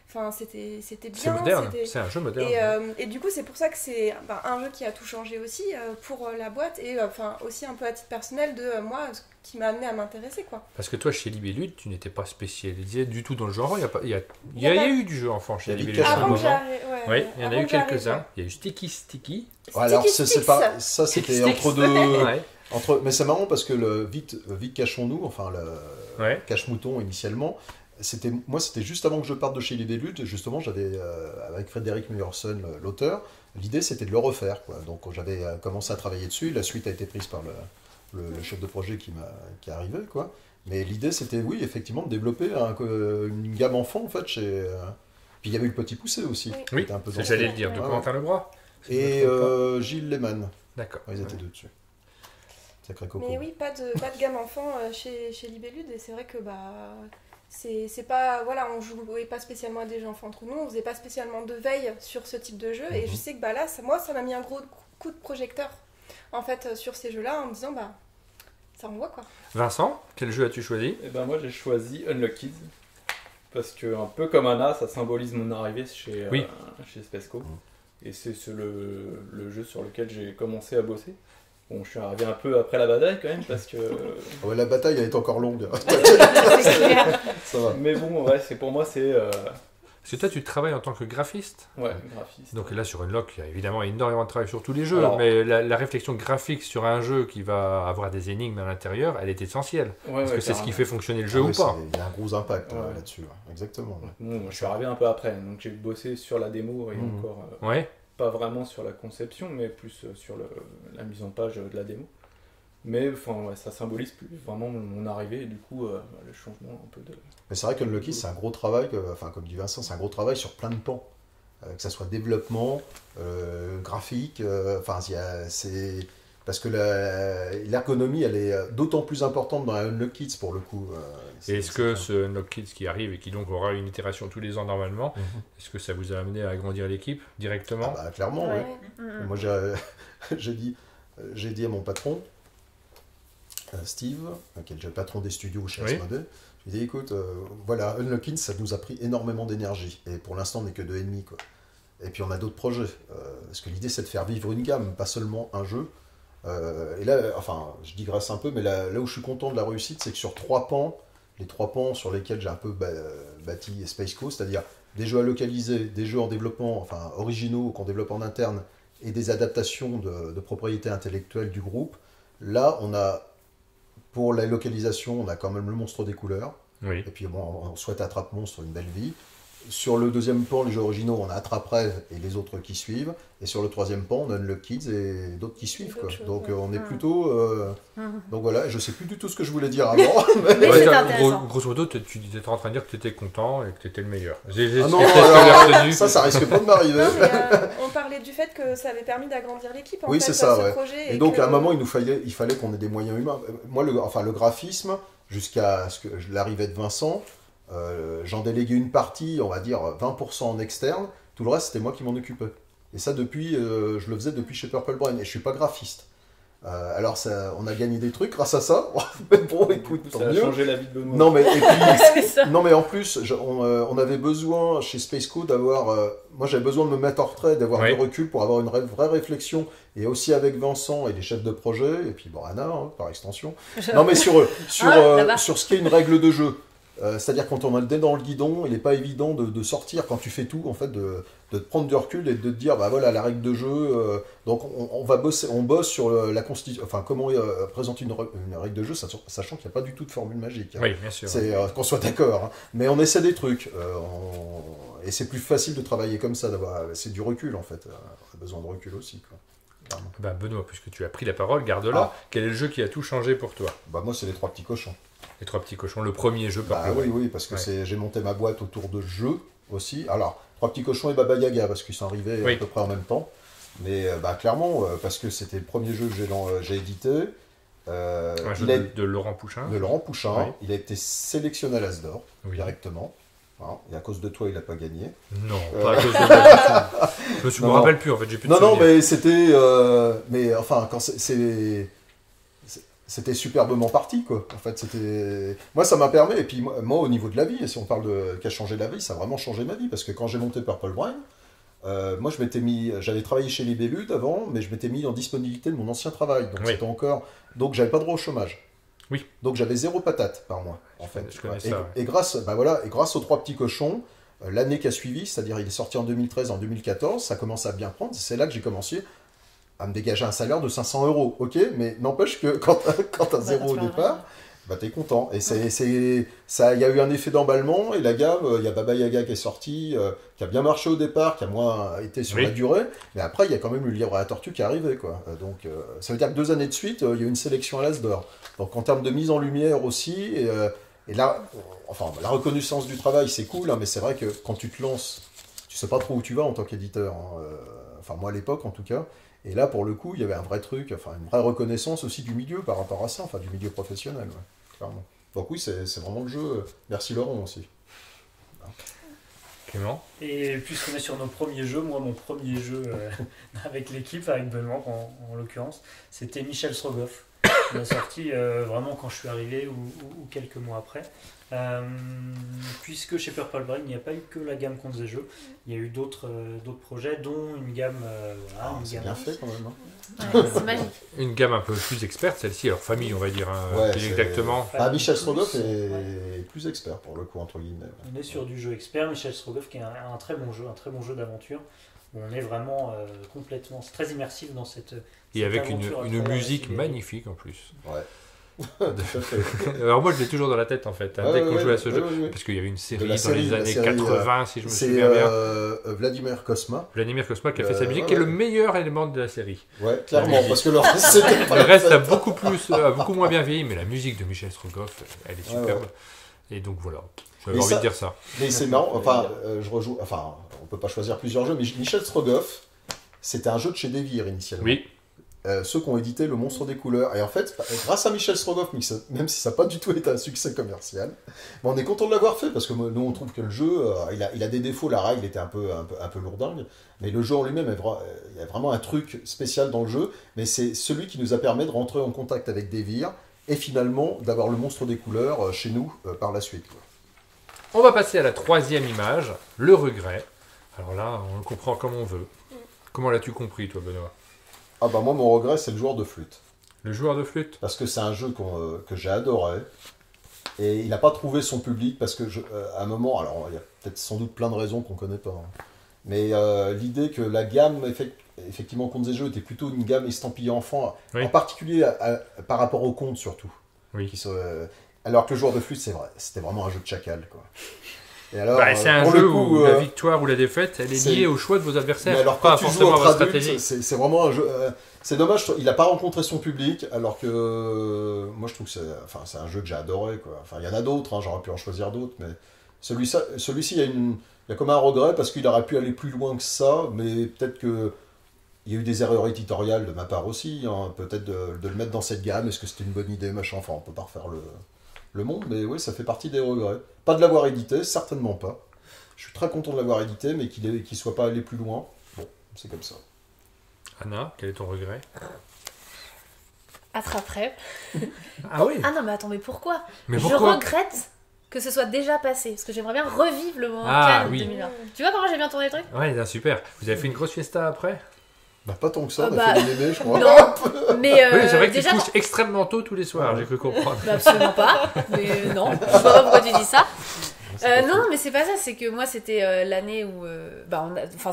C: enfin, c'était
A: C'est
C: bien.
A: moderne, c'est un jeu moderne.
C: Et du coup, c'est pour ça que c'est un jeu qui a tout changé aussi pour la boîte, et aussi un peu à titre personnel de moi, ce qui m'a amené à m'intéresser, quoi.
A: Parce que toi, chez Libellud, tu n'étais pas spécialisé du tout dans le genre. Il y a eu du jeu enfant chez
B: Il y a
A: Libellud.
B: Pikachu.
A: à un
C: Avant que
A: moment.
C: j'arrive,
A: Oui, il y en a eu
C: avant que
A: quelques-uns.
C: j'arrive,
A: Il y a eu Sticky.
B: Ouais, alors,
C: Sticky
B: c'est
C: Sticks.
B: pas, ça, c'était
A: Sticks.
B: entre deux.
A: Ouais.
B: Mais c'est marrant parce que vite cachons-nous, enfin,
A: Ouais.
B: cache-mouton initialement, c'était juste avant que je parte de chez Libellud. Justement, j'avais, avec Frédéric Meyerson, l'auteur, l'idée c'était de le refaire, quoi. Donc j'avais commencé à travailler dessus. La suite a été prise par le chef de projet qui est arrivé, quoi. Mais l'idée c'était, oui, effectivement, de développer une gamme enfant, en fait, chez. Puis il y avait eu le Petit Poucet aussi.
C: Oui.
B: qui
A: Oui,
B: était un peu dans
A: c'est-
B: ce
A: j'allais
B: genre.
A: le dire, de
B: Ouais,
A: Corentin Lebroy. Si je
B: Et
A: me trompe pas.
B: Gilles Lehmann.
A: D'accord.
B: Ouais, ils étaient deux dessus. Sacré coco.
C: Mais oui, pas de gamme enfant chez Libellud, et c'est vrai que c'est pas, voilà, on jouait pas spécialement à des jeux enfants entre nous, on faisait pas spécialement de veille sur ce type de jeu, et je sais que là, ça m'a mis un gros coup de projecteur en fait sur ces jeux-là en me disant ça envoie, quoi.
A: Vincent, quel jeu as-tu choisi?
F: Et ben moi j'ai choisi Unlock Kids parce que un peu comme Anna, ça symbolise mon arrivée chez
A: Oui.
F: chez Spesco et c'est le jeu sur lequel j'ai commencé à bosser. Bon, je suis arrivé un peu après la bataille quand même parce que
B: Ouais, la bataille elle est encore longue.
E: C'est clair.
B: Ça va.
F: mais bon ouais, c'est pour moi c'est
A: Parce que toi, tu travailles en tant que graphiste.
F: ouais, graphiste.
A: Donc là, sur Unlock, il y a évidemment énormément de travail sur tous les jeux,
F: Alors-
A: mais la réflexion graphique sur un jeu qui va avoir des énigmes à l'intérieur, elle est essentielle.
F: Ouais,
A: Parce
F: ouais,
A: que c'est ce qui
F: carrément.
A: fait fonctionner le jeu
B: Ah
A: ou
B: oui,
A: pas.
B: Il y a un gros impact
F: Ouais.
B: là-dessus, ouais. Exactement. ouais.
F: Bon, moi, je suis arrivé un peu après, donc j'ai bossé sur la démo et
B: Mhm.
F: encore
A: Ouais.
F: pas vraiment sur la conception, mais plus sur la mise en page de la démo. Mais enfin, ouais, ça symbolise plus vraiment mon arrivée et du coup le changement un peu de.
B: Mais c'est vrai que Unlucky, c'est un gros travail, comme dit Vincent, c'est un gros travail sur plein de pans. Que ça soit développement, graphique, c'est. Parce que l'ergonomie, elle est d'autant plus importante dans la Unlucky Kids pour le coup.
A: Et est-ce que ce Unlock Kids qui arrive et qui donc aura une itération tous les ans normalement,
B: Mhm.
A: est-ce que ça vous a amené à agrandir l'équipe directement?
B: Ah bah, clairement,
C: Ouais.
B: oui.
E: Mm.
B: Moi, j'ai dit à mon patron, Steve, qui est le patron des studios chez
A: Oui.
B: Asmodee, je lui ai dit, écoute, voilà, Unlock Kids, ça nous a pris énormément d'énergie. Et pour l'instant, on n'est que 2,5, quoi. Et puis, on a d'autres projets. Parce que l'idée, c'est de faire vivre une gamme, pas seulement un jeu. Et là, enfin, je digresse un peu, mais là où je suis content de la réussite, c'est que sur les 3 pans sur lesquels j'ai un peu bâti Space Coast, c'est-à-dire des jeux à localiser, des jeux en développement, enfin originaux qu'on développe en interne, et des adaptations de propriété intellectuelle du groupe. Là, on a, pour la localisation, on a quand même le Monstre des couleurs,
A: Oui.
B: et puis bon, on souhaite Attrape Monstre, une belle vie. Sur le deuxième pan, les jeux originaux, on a Attrape-Rêve et les autres qui suivent. Et sur le troisième pan, on a Unlock Kids et d'autres qui suivent,
C: d'autres
B: quoi.
C: choses,
B: Donc
C: ouais.
B: on est
E: Mhm.
B: plutôt...
E: Mhm.
B: Donc voilà, je sais plus du tout ce que je voulais dire avant.
E: Mais
A: Ouais,
E: c'est
A: t'as-
E: intéressant.
A: grosso modo, tu étais en train de dire que tu étais content et que tu étais le meilleur.
B: Ah non,
A: C'est ce que j'ai
B: alors,
A: retenu.
B: ça risque pas de m'arriver.
C: Non, mais, on parlait du fait que ça avait permis d'agrandir l'équipe, en
B: Oui,
C: fait,
B: c'est ça,
C: ce
B: ouais.
C: projet.
B: Et donc
C: que-
B: à un moment, il fallait qu'on ait des moyens humains. Moi, le graphisme, jusqu'à ce que l'arrivée de Vincent, j'en déléguais une partie, on va dire 20% en externe. Tout le reste, c'était moi qui m'en occupais. Et ça, je le faisais depuis chez Purple Brain. Et je suis pas graphiste. Alors, on a gagné des trucs grâce à ça. Mais bon, écoute, tant
F: Ça a
B: mieux.
F: changé la vie de Benoît.
B: Non, mais et puis,
E: C'est ça.
B: non, mais en plus, on avait besoin chez Spaceco d'avoir. Moi, j'avais besoin de me mettre en retrait, d'avoir
A: Oui.
B: du recul pour avoir une vraie réflexion. Et aussi avec Vincent et les chefs de projet, et puis bon, Anna, hein, par extension. Non, mais sur
E: là-bas.
B: ce qui est une règle de jeu. C'est-à-dire, quand on a le dé dans le guidon, il n'est pas évident de sortir quand tu fais tout, en fait, de te prendre du recul et de te dire, bah voilà, la règle de jeu. Donc, on bosse sur la constitution, enfin, comment présenter une règle de jeu, sachant qu'il n'y a pas du tout de formule magique. Hein.
A: Oui, bien sûr.
B: C'est qu'on soit d'accord, hein. Mais on essaie des trucs. Et c'est plus facile de travailler comme ça, c'est du recul en fait. On a besoin de recul aussi, quoi. Clairement.
A: Ben, Benoît, puisque tu as pris la parole, garde-la.
B: Ah.
A: Quel est le jeu qui a tout changé pour toi?
B: Bah moi, c'est les 3 petits cochons.
A: Les 3 petits cochons, le premier jeu par
B: Bah oui, parce que
A: Ouais.
B: j'ai monté ma boîte autour de jeux aussi. Alors, 3 petits cochons et Baba Yaga, parce qu'ils sont arrivés
A: Oui.
B: à peu près en même temps. Mais clairement, parce que c'était le premier jeu que j'ai édité.
A: Un jeu
B: Il a-
A: de Laurent Pouchin.
B: de Laurent Pouchin.
A: Oui.
B: Il a été sélectionné à l'As d'Or
A: Oui.
B: directement. Hein, et à cause de toi, il n'a pas gagné.
A: Non,
B: Euh.
A: pas à cause de moi du tout. Je me
B: Non,
A: rappelle plus en fait, j'ai plus de
B: Non, non,
A: souvenirs.
B: mais c'était. Mais enfin, quand c'était superbement parti, quoi. En fait, c'était. Moi, ça m'a permis. Et puis, moi, au niveau de la vie, et si on parle de qui a changé la vie, ça a vraiment changé ma vie. Parce que quand j'ai monté Purple Brain, moi, je m'étais mis. J'avais travaillé chez Libellude avant, mais je m'étais mis en disponibilité de mon ancien travail. Donc,
A: Oui.
B: c'était encore. Donc, j'avais pas droit au chômage.
A: Oui.
B: Donc, j'avais 0 patate par mois, en fait.
A: Je connais
B: et,
A: ça, ouais.
B: et grâce, bah voilà, et grâce aux 3 petits cochons, l'année qui a suivi, c'est-à-dire il est sorti en 2013, en 2014, ça commence à bien prendre. C'est là que j'ai commencé à me dégager un salaire de 500 €. Ok, mais n'empêche que quand t'as zéro au départ, bah t'es content. Et ça, il y a eu un effet d'emballement. Et la gamme, il y a Baba Yaga qui est sorti, qui a bien marché au départ, qui a moins été sur
A: Oui.
B: la durée. Mais après, il y a quand même eu le livre à la tortue qui est arrivé, quoi. Donc, ça veut dire que 2 années de suite, il y a eu une sélection à l'As d'or. Donc, en termes de mise en lumière aussi, et là, enfin, la reconnaissance du travail, c'est cool, hein, mais c'est vrai que quand tu te lances, tu sais pas trop où tu vas en tant qu'éditeur. Hein. Enfin, moi à l'époque, en tout cas. Et là, pour le coup, il y avait un vrai truc, enfin, une vraie reconnaissance aussi du milieu par rapport à ça, enfin, du milieu professionnel, ouais, clairement. Donc oui, c'est vraiment le jeu. Merci Laurent aussi.
A: Clément.
D: Et puisqu'on est sur nos premiers jeux, moi mon premier jeu avec l'équipe, avec Benoît en l'occurrence, c'était Michel Strogoff. On a sorti vraiment quand je suis arrivé ou quelques mois après. Puisque chez Purple Brain, il n'y a pas eu que la gamme Contes et Jeux, il y a eu d'autres projets, dont une gamme. Voilà, une
B: C'est
D: gamme
B: bien fait quand même. Hein.
E: Ouais, c'est magique.
A: Une gamme un peu plus experte, celle-ci, alors famille, on va dire, hein,
B: Ouais,
A: plus
B: c'est-
A: exactement.
B: Ah, Michel Strogoff
D: Plus,
B: est plus expert pour le coup, entre guillemets.
D: On est sur du jeu expert, Michel Strogoff qui est un très bon jeu d'aventure. Où on est vraiment complètement, c'est très immersif dans cette.
A: Et
D: cette
A: avec
D: aventure à
A: une
D: travers
A: musique
D: la série.
A: magnifique en plus.
B: Ouais. Tout à fait.
A: Alors moi je l'ai toujours dans la tête en fait, hein,
B: Ouais,
A: dès
B: ouais,
A: qu'on
B: ouais,
A: joue à ce
B: ouais,
A: jeu.
B: ouais, ouais.
A: Parce qu'il y avait une série
B: De la
A: dans
B: série,
A: les
B: la
A: années
B: série,
A: 80 si je me
B: C'est
A: souviens bien.
B: Vladimir Kosma.
A: Vladimir Kosma qui a fait sa musique,
B: ouais,
A: qui est le
B: ouais.
A: meilleur élément de la série.
B: Ouais, clairement, parce que le reste, c'était pas
A: Le reste
B: fait.
A: a beaucoup moins bien vieilli, mais la musique de Michel Strogoff, elle est
B: Ouais,
A: superbe.
B: ouais.
A: Et donc voilà, j'avais
B: Mais
A: envie
B: ça-
A: de dire ça.
B: Mais c'est marrant, enfin, je rejoue, enfin, on peut pas choisir plusieurs jeux, mais Michel Strogoff, c'était un jeu de chez Devir initialement.
A: Oui,
B: Ceux qui ont édité Le Monstre des Couleurs. Et en fait, grâce à Michel Strogoff, même si ça n'a pas du tout été un succès commercial, on est content de l'avoir fait parce que nous on trouve que le jeu, il a des défauts. La règle était un peu lourdingue, mais le jeu en lui-même, il y a vraiment un truc spécial dans le jeu. Mais c'est celui qui nous a permis de rentrer en contact avec Devir et finalement d'avoir Le Monstre des Couleurs chez nous par la suite. Quoi.
A: on va passer à la troisième image, le regret. Alors là, on le comprend comme on veut. Comment l'as-tu compris toi Benoît?
B: Ah bah moi mon regret c'est le joueur de flûte.
A: Le joueur de flûte?
B: Parce que c'est un jeu que j'ai adoré. Et il n'a pas trouvé son public parce que, à un moment, alors il y a peut-être sans doute plein de raisons qu'on ne connaît pas. Hein. Mais l'idée que la gamme, effectivement, Contes et Jeux était plutôt une gamme estampillée enfant,
A: Oui.
B: en particulier par rapport aux contes surtout.
A: Oui.
B: Alors que le joueur de flûte, c'est vrai, c'était vraiment un jeu de chacal. Quoi. Et alors,
A: Bah, c'est un
B: pour
A: jeu
B: le coup,
A: où la victoire ou la défaite, elle est
B: c'est-
A: liée au choix de vos adversaires,
B: mais alors
A: pas
B: quand tu joues
A: forcément à
B: entre
A: votre
B: adultes,
A: stratégie.
B: c'est vraiment un jeu. C'est dommage, il n'a pas rencontré son public, alors que moi je trouve que c'est un jeu que j'ai adoré. Quoi. Enfin, il y en a d'autres, hein, j'aurais pu en choisir d'autres, mais celui-ci, il y a comme un regret parce qu'il aurait pu aller plus loin que ça, mais peut-être que il y a eu des erreurs éditoriales de ma part aussi, hein, peut-être de le mettre dans cette gamme, est-ce que c'était une bonne idée, machin, enfin on peut pas refaire le monde, mais oui, ça fait partie des regrets. Pas de l'avoir édité, certainement pas. Je suis très content de l'avoir édité, mais qu'il soit pas allé plus loin. Bon, c'est comme ça.
A: Anna, quel est ton regret?
E: Attrape-rêve.
A: Ah oui.
E: Ah non, mais attends, mais pourquoi?
A: Mais
E: Je
A: pourquoi?
E: regrette que ce soit déjà passé, parce que j'aimerais bien revivre le moment
A: Ah,
E: Cannes
A: oui.
E: 2020. Tu vois comment j'ai bien tourné le truc?
A: Ouais, c'est super. Vous avez fait une grosse fiesta après?
B: Bah, pas tant que ça, on a
E: Bah,
B: fait des mémés, je crois.
E: Non, mais
A: Oui, c'est vrai que
E: déjà,
A: tu te couches extrêmement tôt tous les soirs, j'ai cru comprendre.
E: bah, absolument pas. Mais non, je sais pas pourquoi tu dis ça. Non, mais c'est pas ça, c'est que moi c'était l'année où.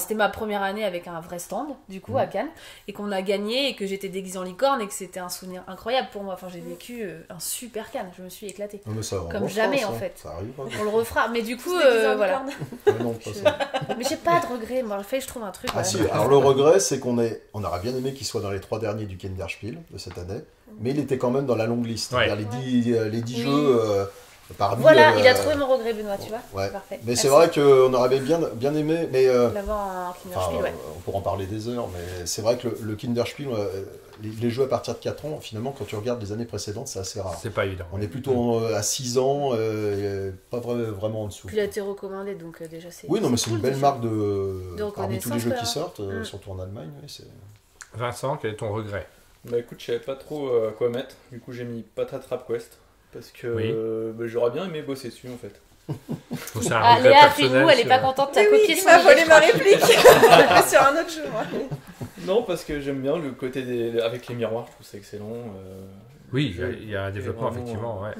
E: C'était ma première année avec un vrai stand, du coup, à Cannes, et qu'on a gagné, et que j'étais déguisée en licorne, et que c'était un souvenir incroyable pour moi. Enfin, j'ai vécu un super Cannes, je me suis éclatée.
B: Non, mais ça, on
E: Comme
B: refera,
E: jamais,
B: ça.
E: en fait.
B: Ça arrive, hein.
E: On le refera, mais du coup,
C: Se déguiser en
E: voilà.
C: licorne.
B: Mais non, pas ça.
E: Mais j'ai pas de regret, moi, fait je trouve un truc.
B: Ah
E: voilà.
B: si, alors le regret, c'est on aurait bien aimé qu'il soit dans les 3 derniers du Kinderspiel de cette année, mais il était quand même dans la longue liste.
A: Ouais.
B: C'est-à-dire les 10
E: Oui.
B: jeux, Parmi,
E: Voilà, il a trouvé mon regret, Benoît, tu vois.
B: Ouais.
E: Parfait.
B: Mais c'est
E: Merci.
B: vrai qu'on aurait bien aimé, mais
E: L'avoir en Kinderspiel, ouais.
B: on pourra en parler des heures, mais c'est vrai que le Kinderspiel, les jeux à partir de 4 ans, finalement, quand tu regardes les années précédentes, c'est assez rare.
A: C'est pas évident.
B: On est plutôt à 6 ans, pas vraiment en dessous.
E: Puis il a été recommandé, donc déjà c'est.
B: Oui, non, mais c'est une
E: cool,
B: belle
E: déjà.
B: marque parmi tous les
E: reconnaissance,
B: jeux
E: ouais.
B: qui sortent,
E: Mm.
B: surtout en Allemagne. Oui, c'est...
A: Vincent, quel est ton regret?
F: Bah écoute, je savais pas trop quoi mettre. Du coup, j'ai mis Patatrap Quest. Parce que
A: Oui.
F: j'aurais bien aimé bosser dessus en fait.
A: Ou c'est un
E: Ah,
A: regret
E: Léa,
A: personnel,
E: fais-nous, elle est
A: c'est-
E: pas contente, t'as
C: Mais oui,
E: copié
C: il
E: son
C: m'a
E: idée,
C: volé
E: je
C: ma
E: crois.
C: réplique. Sur un autre jeu, moi.
F: Non, parce que j'aime bien le côté avec les miroirs, je trouve ça excellent.
A: Oui,
F: le jeu
A: il y a un
F: est
A: développement,
F: vraiment,
A: effectivement. Ouais.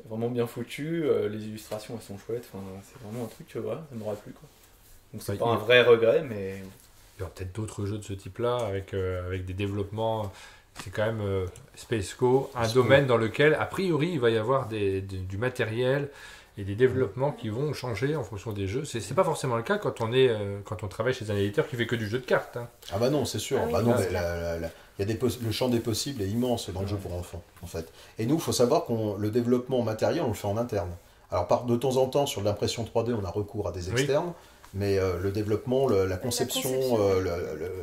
F: Vraiment bien foutu, les illustrations elles sont chouettes, enfin, c'est vraiment un truc que voilà, ça m'aurait plu quoi. Donc c'est
A: Ouais,
F: pas
A: il-
F: un vrai regret, mais
A: Il y aura peut-être d'autres jeux de ce type-là avec des développements. C'est quand même Spaceco, un domaine dans lequel, a priori, il va y avoir du matériel et des développements qui vont changer en fonction des jeux. C'est pas forcément le cas quand on travaille chez un éditeur qui fait que du jeu de cartes. Hein.
B: Ah bah non, c'est sûr.
E: Ah oui,
B: bah non,
E: c'est
B: mais il y a le champ des possibles est immense dans le jeu pour enfants, en fait. Et nous, il faut savoir que le développement matériel, on le fait en interne. Alors, de temps en temps, sur l'impression 3D, on a recours à des
A: Oui.
B: externes, mais le développement, la conception,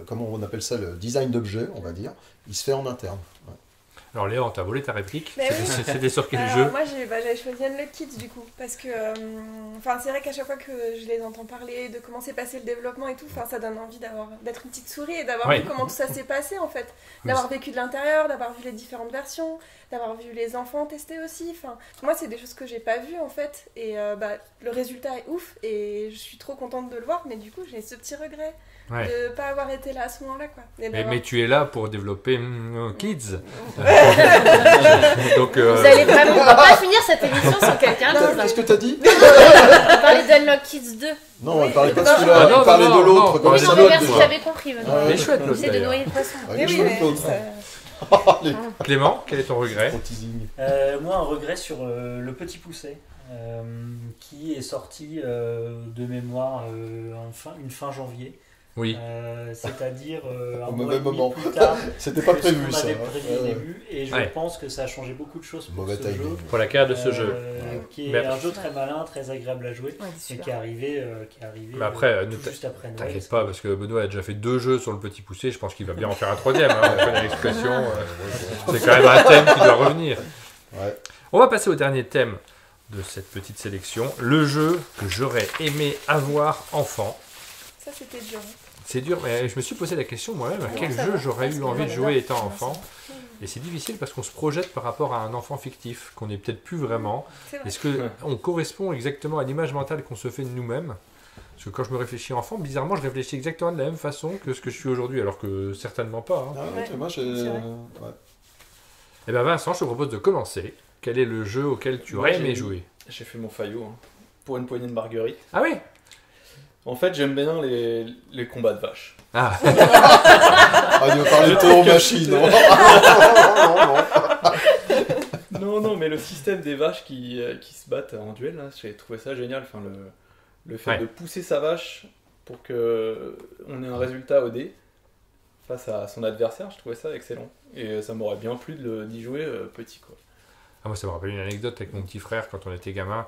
B: comment on appelle ça, le design d'objets, on va dire, il se fait en interne. Ouais.
A: Alors Léa, on t'a volé ta réplique.
C: Mais oui.
A: C'était sur quel
C: Alors,
A: jeu?
C: moi j'avais choisi Unlock Kids du coup parce que c'est vrai qu'à chaque fois que je les entends parler de comment s'est passé le développement et tout, ça donne envie d'être une petite souris et d'avoir
A: Ouais.
C: vu comment tout ça s'est passé en fait,
A: Mais
C: d'avoir vécu de l'intérieur, d'avoir vu les différentes versions, d'avoir vu les enfants tester aussi. Moi c'est des choses que j'ai pas vues en fait et le résultat est ouf et je suis trop contente de le voir, mais du coup j'ai ce petit regret
A: Ouais.
C: de pas avoir été là à ce moment-là quoi. Et d'avoir-
A: Mais tu es là pour développer Kids. Donc,
E: Vous allez vraiment. On va pas finir cette émission sans quelqu'un d'autre.
B: Qu'est-ce que t'as dit?
E: On va parler d'Unlock Kids 2.
B: Non, elle parlait pas de
C: Non,
B: celui-là,
A: non,
B: elle parlait
A: non,
B: de l'autre.
A: non,
B: quand
E: Oui,
B: c'est
E: non,
A: c'est
E: mais
B: l'autre,
E: merci,
B: quoi.
E: j'avais compris. Benoît.
A: il est chouette l'autre
E: J'essaie de
A: d'ailleurs.
E: noyer le poisson.
B: Ouais,
C: Mais
B: il est
C: oui,
B: chouette,
C: mais
B: l'autre.
C: ça-
A: Clément, quel est ton regret?
B: Gros teasing.
D: Moi, un regret sur Le Petit Pousset, qui est sorti de mémoire une fin janvier.
A: Oui.
D: C'est-à-dire un
B: Au
D: mois
B: mauvais
D: et demi
B: moment.
D: plus tard
B: C'était pas
D: que ce
B: prévu
D: qu'on
B: ça.
D: avait
B: hein.
D: prévu au
B: Ouais, ouais.
D: début, et je
A: Ouais.
D: pense que ça a changé beaucoup de choses pour
B: Mauvais
D: ce
B: timing.
D: jeu.
A: Pour la carrière de ce jeu.
D: Qui est
A: Mais-
D: un jeu très malin, très agréable à jouer,
E: Ouais,
D: et
E: super.
D: qui est arrivé,
A: Mais après,
D: tout juste après Noël.
A: T'inquiète pas, parce que Benoît a déjà fait 2 jeux sur le petit poussé, je pense qu'il va bien en faire un troisième. Hein, on connaît l'expression. C'est quand même un thème qui doit revenir.
B: Ouais.
A: On va passer au dernier thème de cette petite sélection. Le jeu que j'aurais aimé avoir enfant.
C: Ça c'était dur.
A: C'est dur, mais je me suis posé la question moi-même, à quel
E: ça
A: jeu
E: va.
A: j'aurais eu
E: Parce que
A: envie de
E: moi,
A: jouer
E: j'adore.
A: étant enfant. Et c'est difficile parce qu'on se projette par rapport à un enfant fictif, qu'on n'est peut-être plus vraiment.
C: C'est vrai.
A: Est-ce qu'on correspond exactement à l'image mentale qu'on se fait de nous-mêmes? Parce que quand je me réfléchis enfant, bizarrement, je réfléchis exactement de la même façon que ce que je suis aujourd'hui, alors que certainement pas. Hein.
B: Ah ouais,
C: Ouais,
B: moi,
C: c'est vrai.
B: ouais.
A: Eh bien Vincent, je te propose de commencer. Quel est le jeu auquel tu aurais
F: Moi,
A: aimé
F: j'ai-
A: jouer?
F: j'ai fait mon faillot hein, pour une poignée de marguerite.
A: Ah oui.
F: En fait, j'aime bien les combats de vaches.
A: Ah,
B: Ah, il va parler de Toro Machine. Non, non, non.
F: Non, mais le système des vaches qui se battent en duel, là, j'ai trouvé ça génial. Enfin, le fait
A: Ouais.
F: de pousser sa vache pour que on ait un résultat au dé face à son adversaire, je trouvais ça excellent. Et ça m'aurait bien plu d'y jouer petit, quoi.
A: Ah, moi, ça me rappelle une anecdote avec mon petit frère quand on était gamin.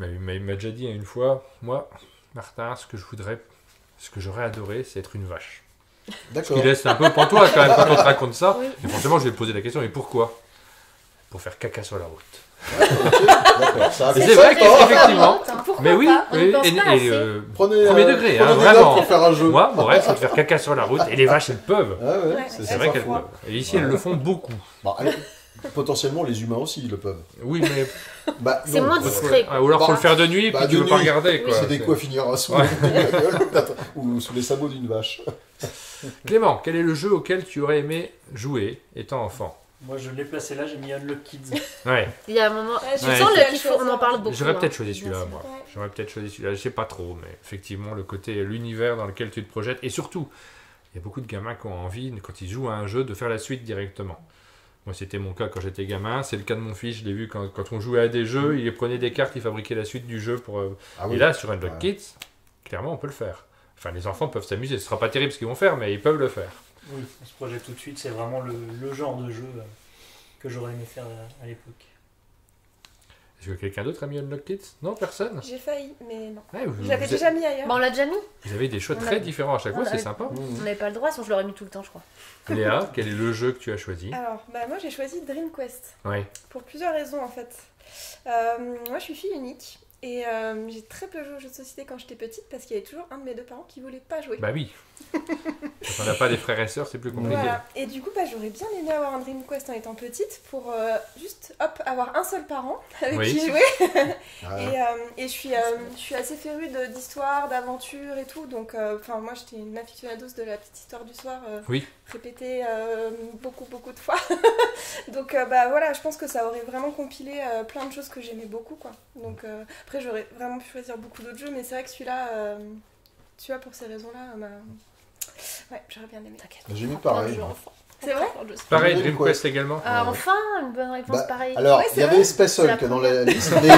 A: Il m'a déjà dit une fois, moi, Martin, ce que j'aurais adoré, c'est être une vache. Ce
B: D'accord.
A: qui laisse un peu pantois quand même quand on te raconte ça.
E: Oui.
A: Et forcément, je vais te poser la question, mais pourquoi? Pour faire caca sur la route.
B: D'accord. Ça a
A: Et
B: fait
A: c'est
B: ça,
A: vrai
B: quoi.
A: qu'effectivement,
E: Pourquoi
A: mais oui,
E: pas On
A: oui,
E: y pense
A: et,
E: pas
A: et,
E: assez.
B: Prenez,
A: Premier degré,
B: prenez
A: hein,
B: des notes
A: vraiment.
B: pour faire un jeu.
A: moi, mon rêve, c'est de faire caca sur la route, et les vaches, elles peuvent.
B: Ah ouais,
C: Ouais,
A: C'est
C: elles
A: vrai
C: sont
A: qu'elles
C: froides.
A: peuvent. Et ici, elles le font beaucoup.
B: Bah, potentiellement, les humains aussi, ils le peuvent.
A: Oui, mais
B: Bah,
E: C'est
B: non,
E: moins discret.
A: ah, ou alors faut
B: Bah,
A: le faire de nuit,
B: bah,
A: puis tu
B: de
A: veux pas
B: nuit.
A: regarder. Quoi.
B: C'est des coups à finir sous
A: Ouais.
B: la gueule, ou sous les sabots d'une vache.
A: Clément, quel est le jeu auquel tu aurais aimé jouer étant enfant?
D: Moi, je l'ai placé là, j'ai mis Unlock Kids.
A: Ouais,
E: Il y a un moment.
C: Ouais,
E: Tu
A: Ouais.
E: sens
C: c'est
E: le kiff, on en parle beaucoup.
A: j'aurais
E: hein.
A: peut-être choisi celui-là,
E: Bien
A: moi.
C: sûr. Ouais.
A: J'aurais peut-être choisi celui-là. Je sais pas trop, mais effectivement, le côté, l'univers dans lequel tu te projettes, et surtout, il y a beaucoup de gamins qui ont envie, quand ils jouent à un jeu, de faire la suite directement. Moi, c'était mon cas quand j'étais gamin. C'est le cas de mon fils. Je l'ai vu quand on jouait à des jeux. Il prenait des cartes, il fabriquait la suite du jeu pour.
B: Ah
A: Et là, sur Unlock
B: Ouais.
A: Kids, clairement, on peut le faire. Enfin, les enfants peuvent s'amuser. Ce sera pas terrible ce qu'ils vont faire, mais ils peuvent le faire.
D: Oui, on se projette tout de suite, c'est vraiment le genre de jeu que j'aurais aimé faire à l'époque.
A: Est-ce que quelqu'un d'autre a mis Unlock Kids? Non, personne.
C: J'ai failli, mais non.
A: Ouais,
C: Je l'avais déjà mis ailleurs.
E: Bon, on l'a déjà mis.
A: vous avez des choix
E: On
A: très
E: a-
A: différents à chaque fois,
E: on a-
A: c'est sympa.
E: On n'avait pas le droit, sinon je l'aurais mis tout le temps, je crois.
A: Léa, quel est le jeu que tu as choisi?
C: Alors, moi j'ai choisi Dream Quest.
A: Oui.
C: Pour plusieurs raisons en fait. Moi je suis fille unique et j'ai très peu joué aux jeux de société quand j'étais petite parce qu'il y avait toujours un de mes deux parents qui voulait pas jouer.
A: Bah oui. Quand on n'a pas des frères et sœurs, c'est plus compliqué.
C: Voilà. Et du coup, j'aurais bien aimé avoir un Dream Quest en étant petite pour juste avoir un seul parent avec
A: Oui.
C: qui jouer.
B: Ah,
C: Et je suis assez férue d'histoire, d'aventure et tout. Donc, moi j'étais une aficionados de la petite histoire du soir
A: Oui.
C: répétée beaucoup de fois. Donc, voilà, je pense que ça aurait vraiment compilé plein de choses que j'aimais beaucoup, quoi. Donc, après, j'aurais vraiment pu choisir beaucoup d'autres jeux, mais c'est vrai que celui-là, tu vois, pour ces raisons-là, ouais, j'aurais bien aimé.
E: T'inquiète.
B: J'ai mis
E: On prend
B: pareil.
E: le jeu enfant.
C: C'est vrai?
A: Pareil,
B: Dream
A: Dream Quest également.
E: Ah,
B: Ouais.
E: enfin, une bonne réponse
B: Bah,
E: pareille.
B: Alors,
C: Ouais,
B: il
C: c'est
B: y avait
C: vrai.
B: Space
E: C'est la
B: Hulk dans
E: première.
B: la liste, mais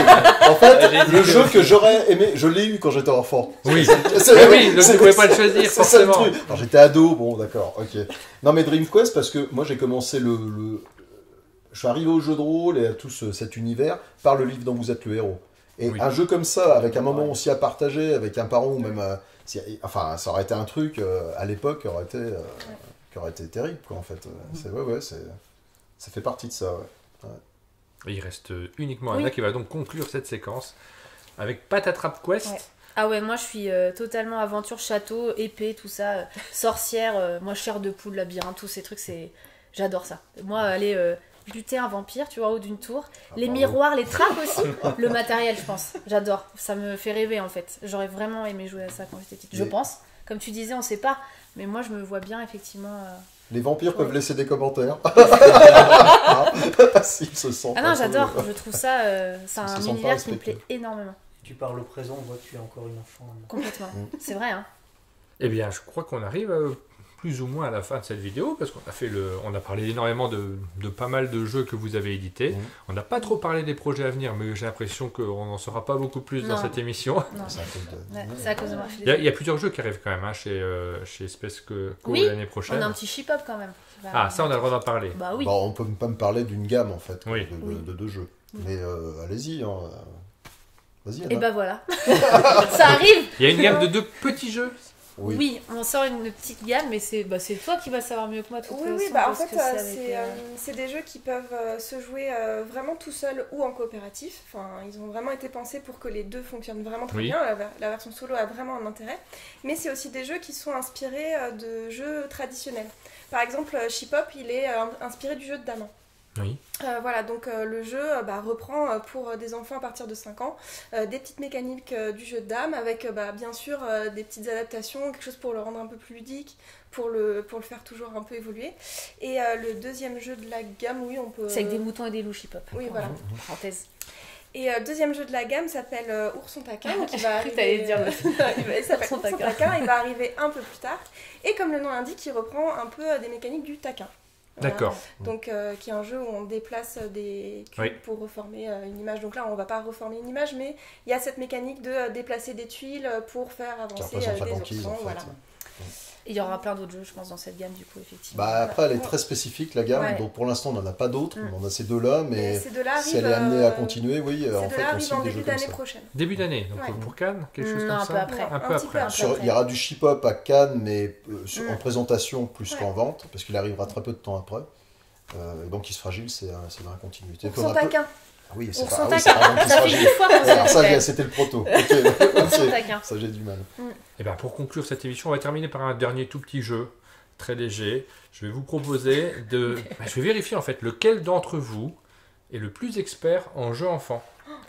B: en fait, le jeu que j'aurais aimé, je l'ai eu quand j'étais enfant.
A: Oui.
B: C'est-
A: Ah oui, donc
B: c'est-
A: tu pouvais pas le choisir,
B: c'est ça le
A: forcément.
B: truc. Alors j'étais ado, bon d'accord, ok. Non mais Dream Quest parce que moi j'ai commencé je suis arrivé au jeu de rôle et à tout cet univers par le livre dont vous êtes le héros. Et
A: Oui.
B: un jeu comme ça, avec un moment aussi à partager, avec un parent ou même... enfin, ça aurait été un truc, à l'époque, qui aurait été terrible, quoi, en fait. Ça fait partie de ça, ouais.
A: Et il reste uniquement
E: Oui.
A: Anna qui va donc conclure cette séquence avec Patatrap Quest.
E: Ouais. Ah ouais, moi je suis totalement aventure, château, épée, tout ça, sorcière, moi chair de poule, labyrinthe, tous ces trucs, j'adore ça. Moi, aller buter un vampire, tu vois, en haut d'une tour, les
B: bravo.
E: miroirs, les trappes aussi, le matériel, je pense, j'adore, ça me fait rêver en fait. J'aurais vraiment aimé jouer à ça quand j'étais petite, je
B: Mais-
E: pense. Comme tu disais, on sait pas, mais moi je me vois bien effectivement...
B: Les vampires peuvent laisser des commentaires. S'ils se sentent.
E: Ah non,
B: un peu-
E: j'adore, je trouve ça, c'est
B: Ils se
E: un
B: sentent
E: univers
B: pas
E: qui me plaît
B: respectés.
E: énormément,
D: Tu parles au présent, on voit que tu es encore une enfant.
E: complètement. C'est vrai, hein.
A: Eh bien, je crois qu'on arrive plus ou moins à la fin de cette vidéo parce qu'on a on a parlé énormément de pas mal de jeux que vous avez édités.
B: Mhm.
A: On n'a pas trop parlé des projets à venir, mais j'ai l'impression qu'on n'en saura pas beaucoup plus dans
E: Non.
A: cette émission.
E: Non.
B: C'est à cause de-
E: Ouais, c'est à cause de moi, je suis
A: Il y a
E: désolée.
A: plusieurs jeux qui arrivent quand même hein, chez Space Co
E: Oui,
A: l'année
E: On
A: prochaine.
E: a un petit ship-up quand même.
A: Ah, ça, on a le droit d'en parler.
E: Bah oui.
B: Bon, on peut pas me parler d'une gamme en fait
A: Oui.
B: de deux jeux.
E: Oui.
B: Mais allez-y, hein. Vas-y.
E: Et
B: Anna.
E: bah voilà. Ça arrive.
A: Il y a une gamme de 2 petits jeux.
E: Oui. On sort une petite gamme, mais c'est toi qui vas savoir mieux que moi. De toute
C: Oui,
E: façon,
C: en
E: parce
C: fait,
E: que c'est avec,
C: c'est des jeux qui peuvent se jouer vraiment tout seul ou en coopératif. Enfin, ils ont vraiment été pensés pour que les deux fonctionnent vraiment très
A: Oui.
C: bien. La version solo a vraiment un intérêt. Mais c'est aussi des jeux qui sont inspirés de jeux traditionnels. Par exemple, Ship Hop, il est inspiré du jeu de dames.
A: Oui.
C: Voilà, donc le jeu reprend pour des enfants à partir de 5 ans des petites mécaniques du jeu de dames avec bien sûr des petites adaptations, quelque chose pour le rendre un peu plus ludique, pour le faire toujours un peu évoluer. Et le deuxième jeu de la gamme, oui, on peut...
E: C'est avec des moutons et des loups ship-hop.
C: Oui, voilà.
E: Parenthèse.
C: Et deuxième jeu de la gamme s'appelle Ourson Taquin, donc il va
E: J'ai cru que t'allais
C: arriver...
E: dire
C: il s'appelle
E: Ourson
C: Ourson
E: Taquin.
C: Taquin, il va arriver un peu plus tard. Et comme le nom l'indique, il reprend un peu des mécaniques du taquin. Voilà.
A: D'accord.
C: Donc, qui est un jeu où on déplace des cubes
A: Oui.
C: pour reformer une image. Donc là, on va pas reformer une image, mais il y a cette mécanique de déplacer des tuiles pour faire
B: Qui
C: avancer
B: représente la
C: des
B: banquise
C: oursons.
B: en fait.
C: Voilà.
E: Il y aura plein d'autres jeux, je pense, dans cette gamme, du coup, effectivement.
B: Bah après elle est très spécifique la gamme,
E: Ouais.
B: donc pour l'instant on n'en a pas d'autres,
E: Mm.
B: on a ces deux-là,
C: Et
B: mais
C: ces deux-là
B: si elle
C: arrivent,
B: est amenée à continuer, oui,
C: ces
B: en
C: deux-là
B: fait on
C: arrivent
B: cible
C: en
B: des
C: début
B: jeux comme
C: d'année
B: ça.
C: prochaine.
A: Début d'année, donc
C: Ouais.
A: pour Cannes, quelque chose
E: Non,
A: comme
E: un
A: ça.
E: peu après.
A: Un peu
C: Un petit peu
A: après.
C: après.
B: Il y aura du ship-up à Cannes, mais en
C: Mm.
B: présentation plus
C: Ouais.
B: qu'en vente, parce qu'il arrivera très peu de temps après. Et donc il se fragile, c'est dans la continuité. Puis on
C: Ourson
B: a peu-
C: Taquin.
B: Ah oui, c'est
E: Ourson
B: pas, ah oui,
E: Taquin.
B: c'est pas vraiment qu'il se
E: Ça fait
B: fragile.
E: une fois qu'on
B: Alors ça,
E: s'est
B: c'était le proto. Ok,
E: Ourson
B: ok.
E: Taquin.
B: Ça j'ai du mal.
A: Et bien pour conclure cette émission, on va terminer par un dernier tout petit jeu, très léger. Je vais vous proposer de... je vais vérifier en fait lequel d'entre vous est le plus expert en jeux enfants.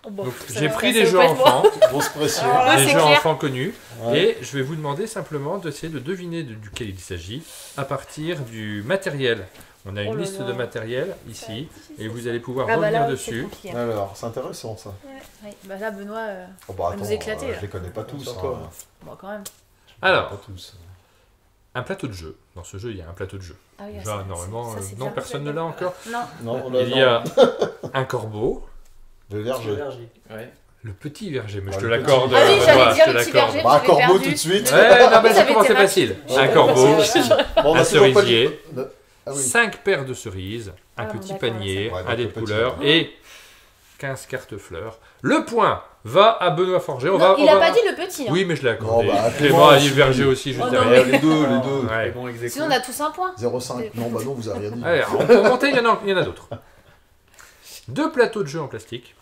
E: Oh, bon,
A: Donc
E: ça
A: j'ai
E: va,
A: pris
E: ça
A: des
E: va
A: jeux
E: pas être moi.
A: enfants,
B: Grosse pression.
E: Alors là,
A: des
E: c'est
A: jeux
E: clair.
A: enfants connus,
B: Ouais.
A: et je vais vous demander simplement d'essayer de deviner duquel il s'agit à partir du matériel. On a une
E: Oh là
A: liste
E: là.
A: de matériel ici, et vous allez pouvoir
E: Ah bah
A: revenir
E: là, c'est
A: dessus.
E: compliqué. hein.
B: Alors, c'est intéressant ça.
E: Ouais. Bah là, Benoît,
B: Oh, bah,
E: va nous éclater, là.
B: je les connais pas tous.
F: Sur
B: hein.
F: toi.
E: bon, quand même.
A: Alors,
B: Pas tous.
A: un plateau de jeu. Dans ce jeu, il y a un plateau de jeu.
E: Ah oui,
A: Déjà, normalement,
E: ça, c'est
A: non,
E: bien.
A: personne ne l'a encore.
E: Non,
B: Non, on a
A: Il y a un corbeau,
B: le verger.
F: Ouais.
A: le petit verger, mais
B: Ah,
A: je te
B: le
A: l'accorde.
E: Ah oui,
A: Benoît,
E: j'allais
A: je
E: dire
A: te
E: le petit
A: l'accorde.
E: verger.
B: Bah, un
E: je l'ai
B: corbeau
E: perdu.
B: tout de suite.
A: Ouais, non, mais
E: Ça
A: j'ai
E: avait
A: commencé
E: été
A: facile.
B: Ouais,
A: Un
B: ouais,
A: corbeau,
B: c'est facile. Bon, on
A: un
B: a toujours pas
A: cerisier,
B: dit- Ah oui.
A: 5 paires de cerises, un
E: Ah, bon,
A: petit
E: d'accord,
A: panier,
B: ouais,
A: un
B: donc
A: dé
B: le
A: de
B: petit.
A: couleurs et 15 cartes fleurs. Le point va à Benoît Forger.
E: Il a pas dit le petit. Hein.
A: Oui, mais je l'ai accordé.
B: Non, bah,
A: Clément a dit
B: Clément,
A: Verger aussi, juste
E: Oh, non,
A: derrière.
B: Les deux.
A: Ouais.
F: C'est bon, ex aequo.
E: Sinon, on a tous un point.
B: 0,5. Non, bah non, vous avez rien dit.
A: Allez, on peut monter, il y en a d'autres. 2 plateaux de jeu en plastique.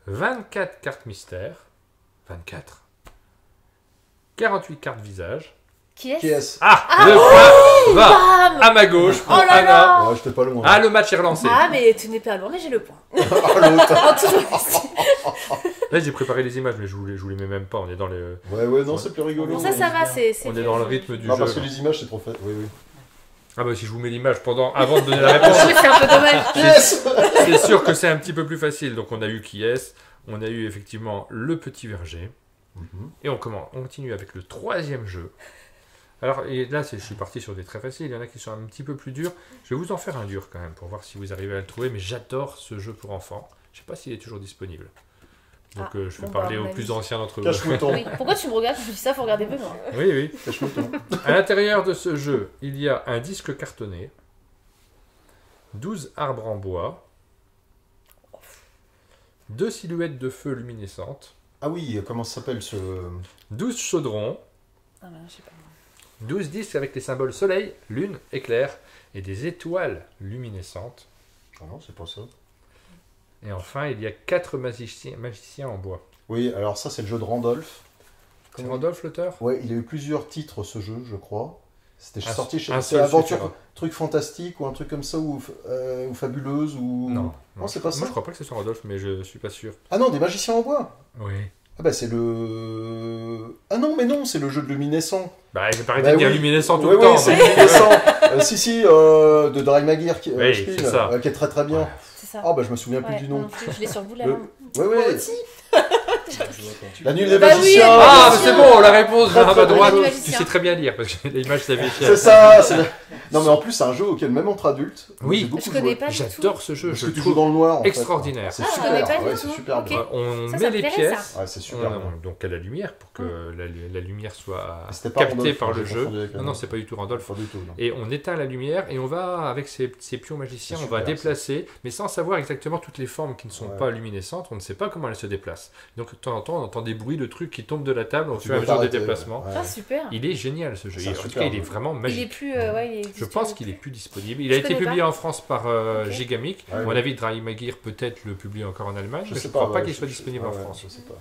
A: 24 cartes mystères. 24. 48 cartes visage.
E: Qui est
B: Qui est-ce?
A: Ah, le point va
E: Bam
A: à ma gauche pour
E: Oh là
A: Anna.
E: là.
B: Ouais, j'étais pas loin.
A: Ah, le match est relancé.
E: Ah, mais tu n'es pas loin, mais j'ai le point.
B: Ah, l'autre.
E: En tout
A: Là, j'ai préparé les images, mais je vous les mets même pas. On est dans les...
B: Ouais, non, c'est plus rigolo.
E: Bon, ça va, c'est.
A: On est dans le rythme du
B: Non,
A: jeu.
B: parce que les images, c'est trop fait. Oui.
A: Ah bah si je vous mets l'image avant de donner la réponse,
E: Oui, c'est un peu dommage.
B: Yes.
A: c'est sûr que c'est un petit peu plus facile. Donc on a eu qui est, on a eu effectivement le petit verger. Et on continue avec le 3e jeu. Alors et là, je suis parti sur des très faciles. Il y en a qui sont un petit peu plus durs. Je vais vous en faire un dur quand même pour voir si vous arrivez à le trouver. Mais j'adore ce jeu pour enfants. Je sais pas s'il est toujours disponible. Donc je vais
E: bon,
A: parler
E: bah,
A: aux
E: on a
A: plus
E: vu.
A: anciens d'entre vous.
B: Cache-mouton.
E: Oui. Pourquoi tu me regardes? Je dis ça, faut regarder Benoît.
A: Oui.
B: Cache-mouton.
A: À l'intérieur de ce jeu, il y a un disque cartonné, 12 arbres en bois, 2 silhouettes de feu luminescentes,
B: Ah oui, comment ça s'appelle ce.
A: 12 chaudrons,
E: Ah, bah, je sais pas.
A: 12 disques avec les symboles soleil, lune, éclair et des étoiles luminescentes.
B: Ah non, c'est pas ça.
A: Et enfin, il y a 4 magiciens en bois.
B: Oui, alors ça, c'est le jeu de Randolph.
A: C'est Randolph l'auteur?
B: Ouais, il a eu plusieurs titres, ce jeu, je crois. C'était
A: Un-
B: sorti chez.
A: un
B: C'est
A: seul
B: Aventure,
A: suffira.
B: truc fantastique ou un truc comme ça, ou fabuleuse, ou.
A: Non.
B: Non, c'est pas ça.
A: Moi, je crois pas que c'est sur Randolph, mais je suis pas sûr.
B: Ah non, des magiciens en bois.
A: Oui.
B: Ah bah c'est le. Ah non, mais non, c'est le jeu de luminescent.
A: Bah, j'ai pas arrêté
B: Bah
A: de dire
B: oui.
A: luminescent tout
B: Oui,
A: le temps.
B: c'est
A: donc-
B: luminescent. Si, de Dry Maguire, qui,
A: Oui,
B: Spiel,
A: c'est ça.
B: qui est très très bien.
A: Ouais.
E: C'est ça.
B: Ah bah je me souviens plus
E: Ouais,
B: du
E: moi
B: nom.
E: non plus, je l'ai sur le bout de la
B: Le-
E: langue.
B: Ouais,
E: Moi
B: ouais.
E: aussi.
B: La nuit des
E: Bah oui,
B: magiciens.
A: Ah,
E: Bien
A: mais c'est
E: sûr.
A: bon, la réponse
B: Très,
A: vient à
B: très
A: ma droite.
E: bon.
A: Tu sais très bien lire parce que l'image s'affiche.
B: C'est ça. Non mais en plus c'est un jeu auquel même entre adultes.
A: Oui.
B: j'ai beaucoup
E: Je connais
B: joué.
E: pas du tout.
A: J'adore ce jeu,
B: Parce
A: je
B: que
A: le
B: tu joues
A: trouve
B: dans le noir. en fait.
A: extraordinaire.
B: C'est
E: Ah, je
B: super.
E: connais pas du
B: Ouais,
E: tout.
B: c'est super.
E: Ok.
B: bien.
A: On
E: Ça
A: met
E: me
A: les
E: plairait,
A: pièces
B: Ouais, c'est super. bien.
A: donc à la lumière pour que la lumière soit
B: C'était pas
A: captée
B: Randolph,
A: par
B: j'ai
A: le jeu.
B: confondu avec un
A: Non,
B: autre.
A: c'est pas du tout Randolph.
B: Pas du tout. Non.
A: Et on éteint la lumière et on va, avec ces pions magiciens,
B: C'est
A: on va
B: super,
A: déplacer, mais sans savoir exactement toutes les formes qui ne sont
B: Ouais.
A: pas luminescentes, on ne sait pas comment elles se déplacent. Donc de temps en temps, on entend des bruits de trucs qui tombent de la table au
B: Tu
A: fur et à
B: dois
A: mesure des
B: t'arrêter,
A: déplacements.
B: ouais.
E: Ah, super.
A: Il est génial ce jeu.
B: C'est un
A: En tout
B: super
A: cas, il est
B: jeu.
A: vraiment
E: Il est
A: magique.
E: plus. Ouais, il existe
A: Je pense
E: plus.
A: qu'il est plus disponible. Il a
E: Je
A: été
E: connais
A: publié
E: pas.
A: en France par
E: Ok.
A: Gigamic.
B: Ouais,
A: À mon
B: ouais.
A: avis, Dry Maguire peut-être le publie encore en Allemagne, mais je ne
B: sais
A: crois pas
B: ouais,
A: qu'il
B: je-
A: soit
B: je-
A: disponible
B: ouais,
A: en
B: ouais,
A: France.
B: Je sais pas.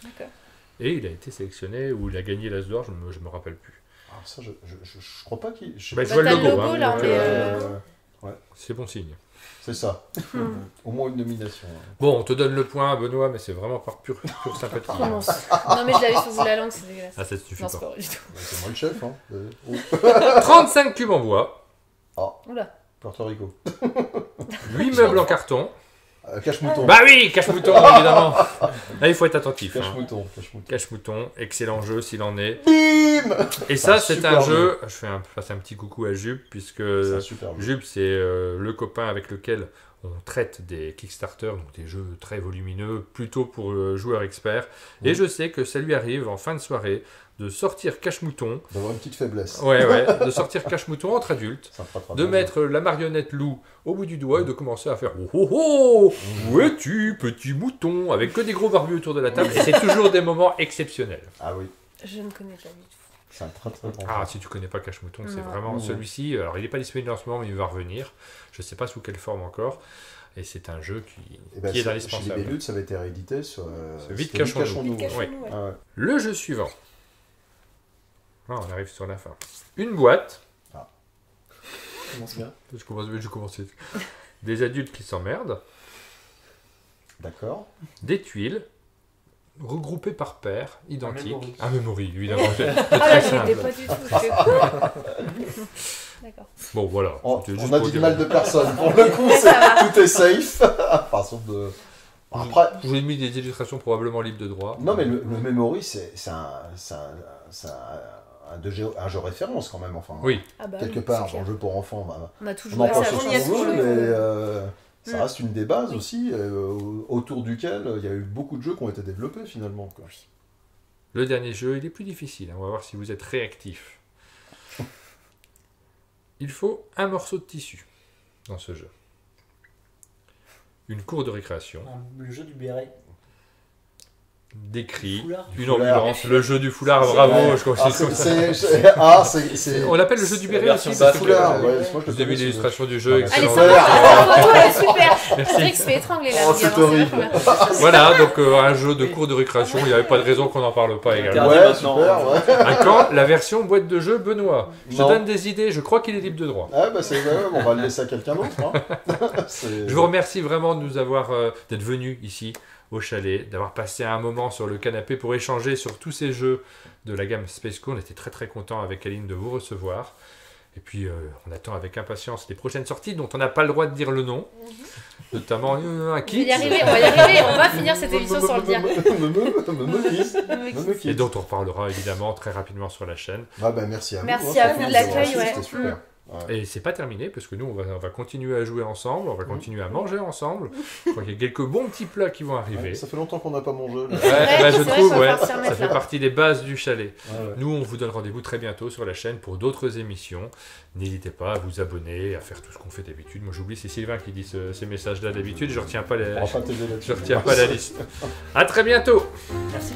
E: D'accord.
A: Et il a été sélectionné ou il a gagné l'As d'or, je me rappelle plus.
B: Alors ça, je crois pas qu'il.
A: Bah, je
E: Bah,
A: vois le
E: t'as
A: logo,
E: le logo,
A: hein,
E: là,
A: donc,
E: mais,
A: c'est bon signe.
B: C'est ça. Au moins une nomination. hein.
A: Bon, on te donne le point, Benoît, mais c'est vraiment par pure sympathie.
E: Comment ça Non, mais je l'avais sur le bout de la langue, c'est dégueulasse.
A: Ah, ça ne suffit
E: Non, c'est
A: pas.
E: pas vrai du tout.
B: Bah, c'est moi le chef. Hein.
A: 35 cubes en bois,
E: Oula.
B: Porto Rico.
A: 8 meubles en carton.
B: Cache-mouton.
A: Bah oui, cache-mouton, évidemment. Là, il faut être attentif. hein.
B: Cache-mouton. Cache-mouton.
A: Cache-mouton, excellent jeu s'il en est.
B: Bim.
A: Et ça,
B: un
A: c'est
B: super
A: un
B: jeu.
A: jeu. Je fasse un petit coucou à Jup, puisque
B: C'est un super jeu.
A: Jup, c'est le copain avec lequel on traite des Kickstarter, donc des jeux très volumineux, plutôt pour joueurs experts. Et je sais que ça lui arrive en fin de soirée de sortir Cache-Mouton.
B: D'avoir une petite faiblesse.
A: Ouais, de sortir Cache-Mouton entre adultes.
B: Ça me fera
A: De
B: bien.
A: mettre la marionnette loup au bout du doigt et de commencer à faire oh oh oh, où es-tu petit mouton, avec que des gros barbus autour de la table, et c'est toujours des moments exceptionnels.
B: Ah oui.
E: Je ne connais pas du tout.
B: C'est un très très bon
A: Ah,
B: jeu.
A: si tu connais pas Cache-Mouton, c'est
E: Non.
A: vraiment
B: Mmh.
A: celui-ci. Alors il n'est pas disponible en ce moment, mais il va revenir. Je sais pas sous quelle forme encore. Et c'est un jeu
B: Et ben,
A: qui est
B: chez les
A: indispensable.
B: Béluts, ça avait été réédité sur.
A: C'est Vite
B: c'était
A: Cachons-nous.
C: Vite
A: Ouais.
C: Cachons-nous, ouais.
B: Ah ouais.
A: Le jeu suivant. Ah, on arrive sur la fin. Une boîte.
F: Commence bien.
A: Je commence. Des adultes qui s'emmerdent.
B: D'accord.
A: Des tuiles. Regroupées par paires, identiques.
D: memory.
A: Un memory, évidemment. C'est
E: Ah là,
A: très
E: je
A: simple.
E: l'étais pas du tout. C'est quoi D'accord.
A: Bon, voilà.
B: On,
A: C'était juste
B: on a
A: pour
B: dit
A: dire-
B: mal de personne. Pour le coup,
E: Ça va.
B: tout est safe. Enfin, sauf de. Après.
A: Je vous ai mis des illustrations probablement libres de droit.
B: Non, mais le Memory, c'est un jeu référence quand même. Enfin,
A: Oui.
E: Ah bah
B: quelque
E: oui,
B: part,
E: c'est clair.
B: un jeu pour enfants. Bah,
E: On a tout
B: on
E: joué
B: en
E: à
B: pense
E: ça.
B: ce
C: on y a
B: qu'on
C: tout
B: veut,
C: joué,
B: mais
C: ouais.
B: ça reste une des bases
E: Oui.
B: aussi, autour duquel il y a eu beaucoup de jeux qui ont été développés finalement. Quoi.
A: Le dernier jeu, il est plus difficile. On va voir si vous êtes réactif. Il faut un morceau de tissu dans ce jeu. une cour de récréation,
D: Le jeu du béret.
A: des cris,
D: Foulard.
A: une
B: foulard.
A: ambulance, le jeu du foulard,
B: C'est
A: bravo,
B: vrai.
A: je crois que
B: Ah,
A: c'est comme ça.
B: c'est.
A: On l'appelle le jeu du
F: la
A: béret
F: version
A: aussi,
F: basse,
A: parce que
B: Foulard, ouais, moi, je
A: vous
B: le
A: avez
B: connais,
A: l'illustration du
B: Ah,
A: jeu,
B: bah,
E: Elle est
A: excellent.
E: sympa, la photo, elle est super. Cédric se fait étrangler là.
B: Oh,
E: mais
B: c'est
E: avant,
B: horrible.
E: vachement bien.
A: Voilà, donc un jeu de cours de récréation, il n'y avait pas de raison qu'on n'en parle pas également.
F: Interdit
B: Ouais,
F: maintenant.
B: super, ouais.
A: À quand la version boîte de jeu Benoît? Je te
B: Non.
A: donne des idées, je crois qu'il est libre de droit.
B: Ah, bah, c'est. Ouais, on va le laisser à quelqu'un d'autre. Hein.
A: Je vous remercie vraiment de nous avoir d'être venus ici au chalet, d'avoir passé un moment sur le canapé pour échanger sur tous ces jeux de la gamme Spaceco. On était très très contents avec Aline de vous recevoir. Et puis on attend avec impatience les prochaines sorties dont on n'a pas le droit de dire le nom, notamment un
E: On va
A: kit
E: y arriver, on va y arriver. On va finir cette émission sans le dire.
A: et dont on reparlera évidemment très rapidement sur la chaîne.
B: Ah, bah, merci à vous.
E: Merci
B: hein,
E: à
B: pour
E: vous de
B: nous avoir
E: l'accueil,
B: reçus,
E: ouais.
B: C'était super. Ouais.
A: Et c'est pas terminé parce que nous on va continuer à jouer ensemble, on va continuer à manger ensemble. Je crois qu'il y a quelques bons petits plats qui vont arriver.
B: Ouais, ça fait longtemps qu'on n'a pas mangé. Là.
A: Ouais,
E: Ouais,
A: bah, je
E: c'est vrai
A: trouve,
E: qu'on va
A: ouais,
E: falloir s'y
A: ça
E: remettre,
A: fait
E: là.
A: partie des bases du chalet.
B: Ouais, ouais.
A: Nous, on vous donne rendez-vous très bientôt sur la chaîne pour d'autres émissions. N'hésitez pas à vous abonner, à faire tout ce qu'on fait d'habitude. Moi, j'oublie, c'est Sylvain qui dit ces messages-là d'habitude. Je retiens pas
B: On va pas t'aider là-dessus.
A: je retiens pas la liste. À très bientôt.
D: Merci.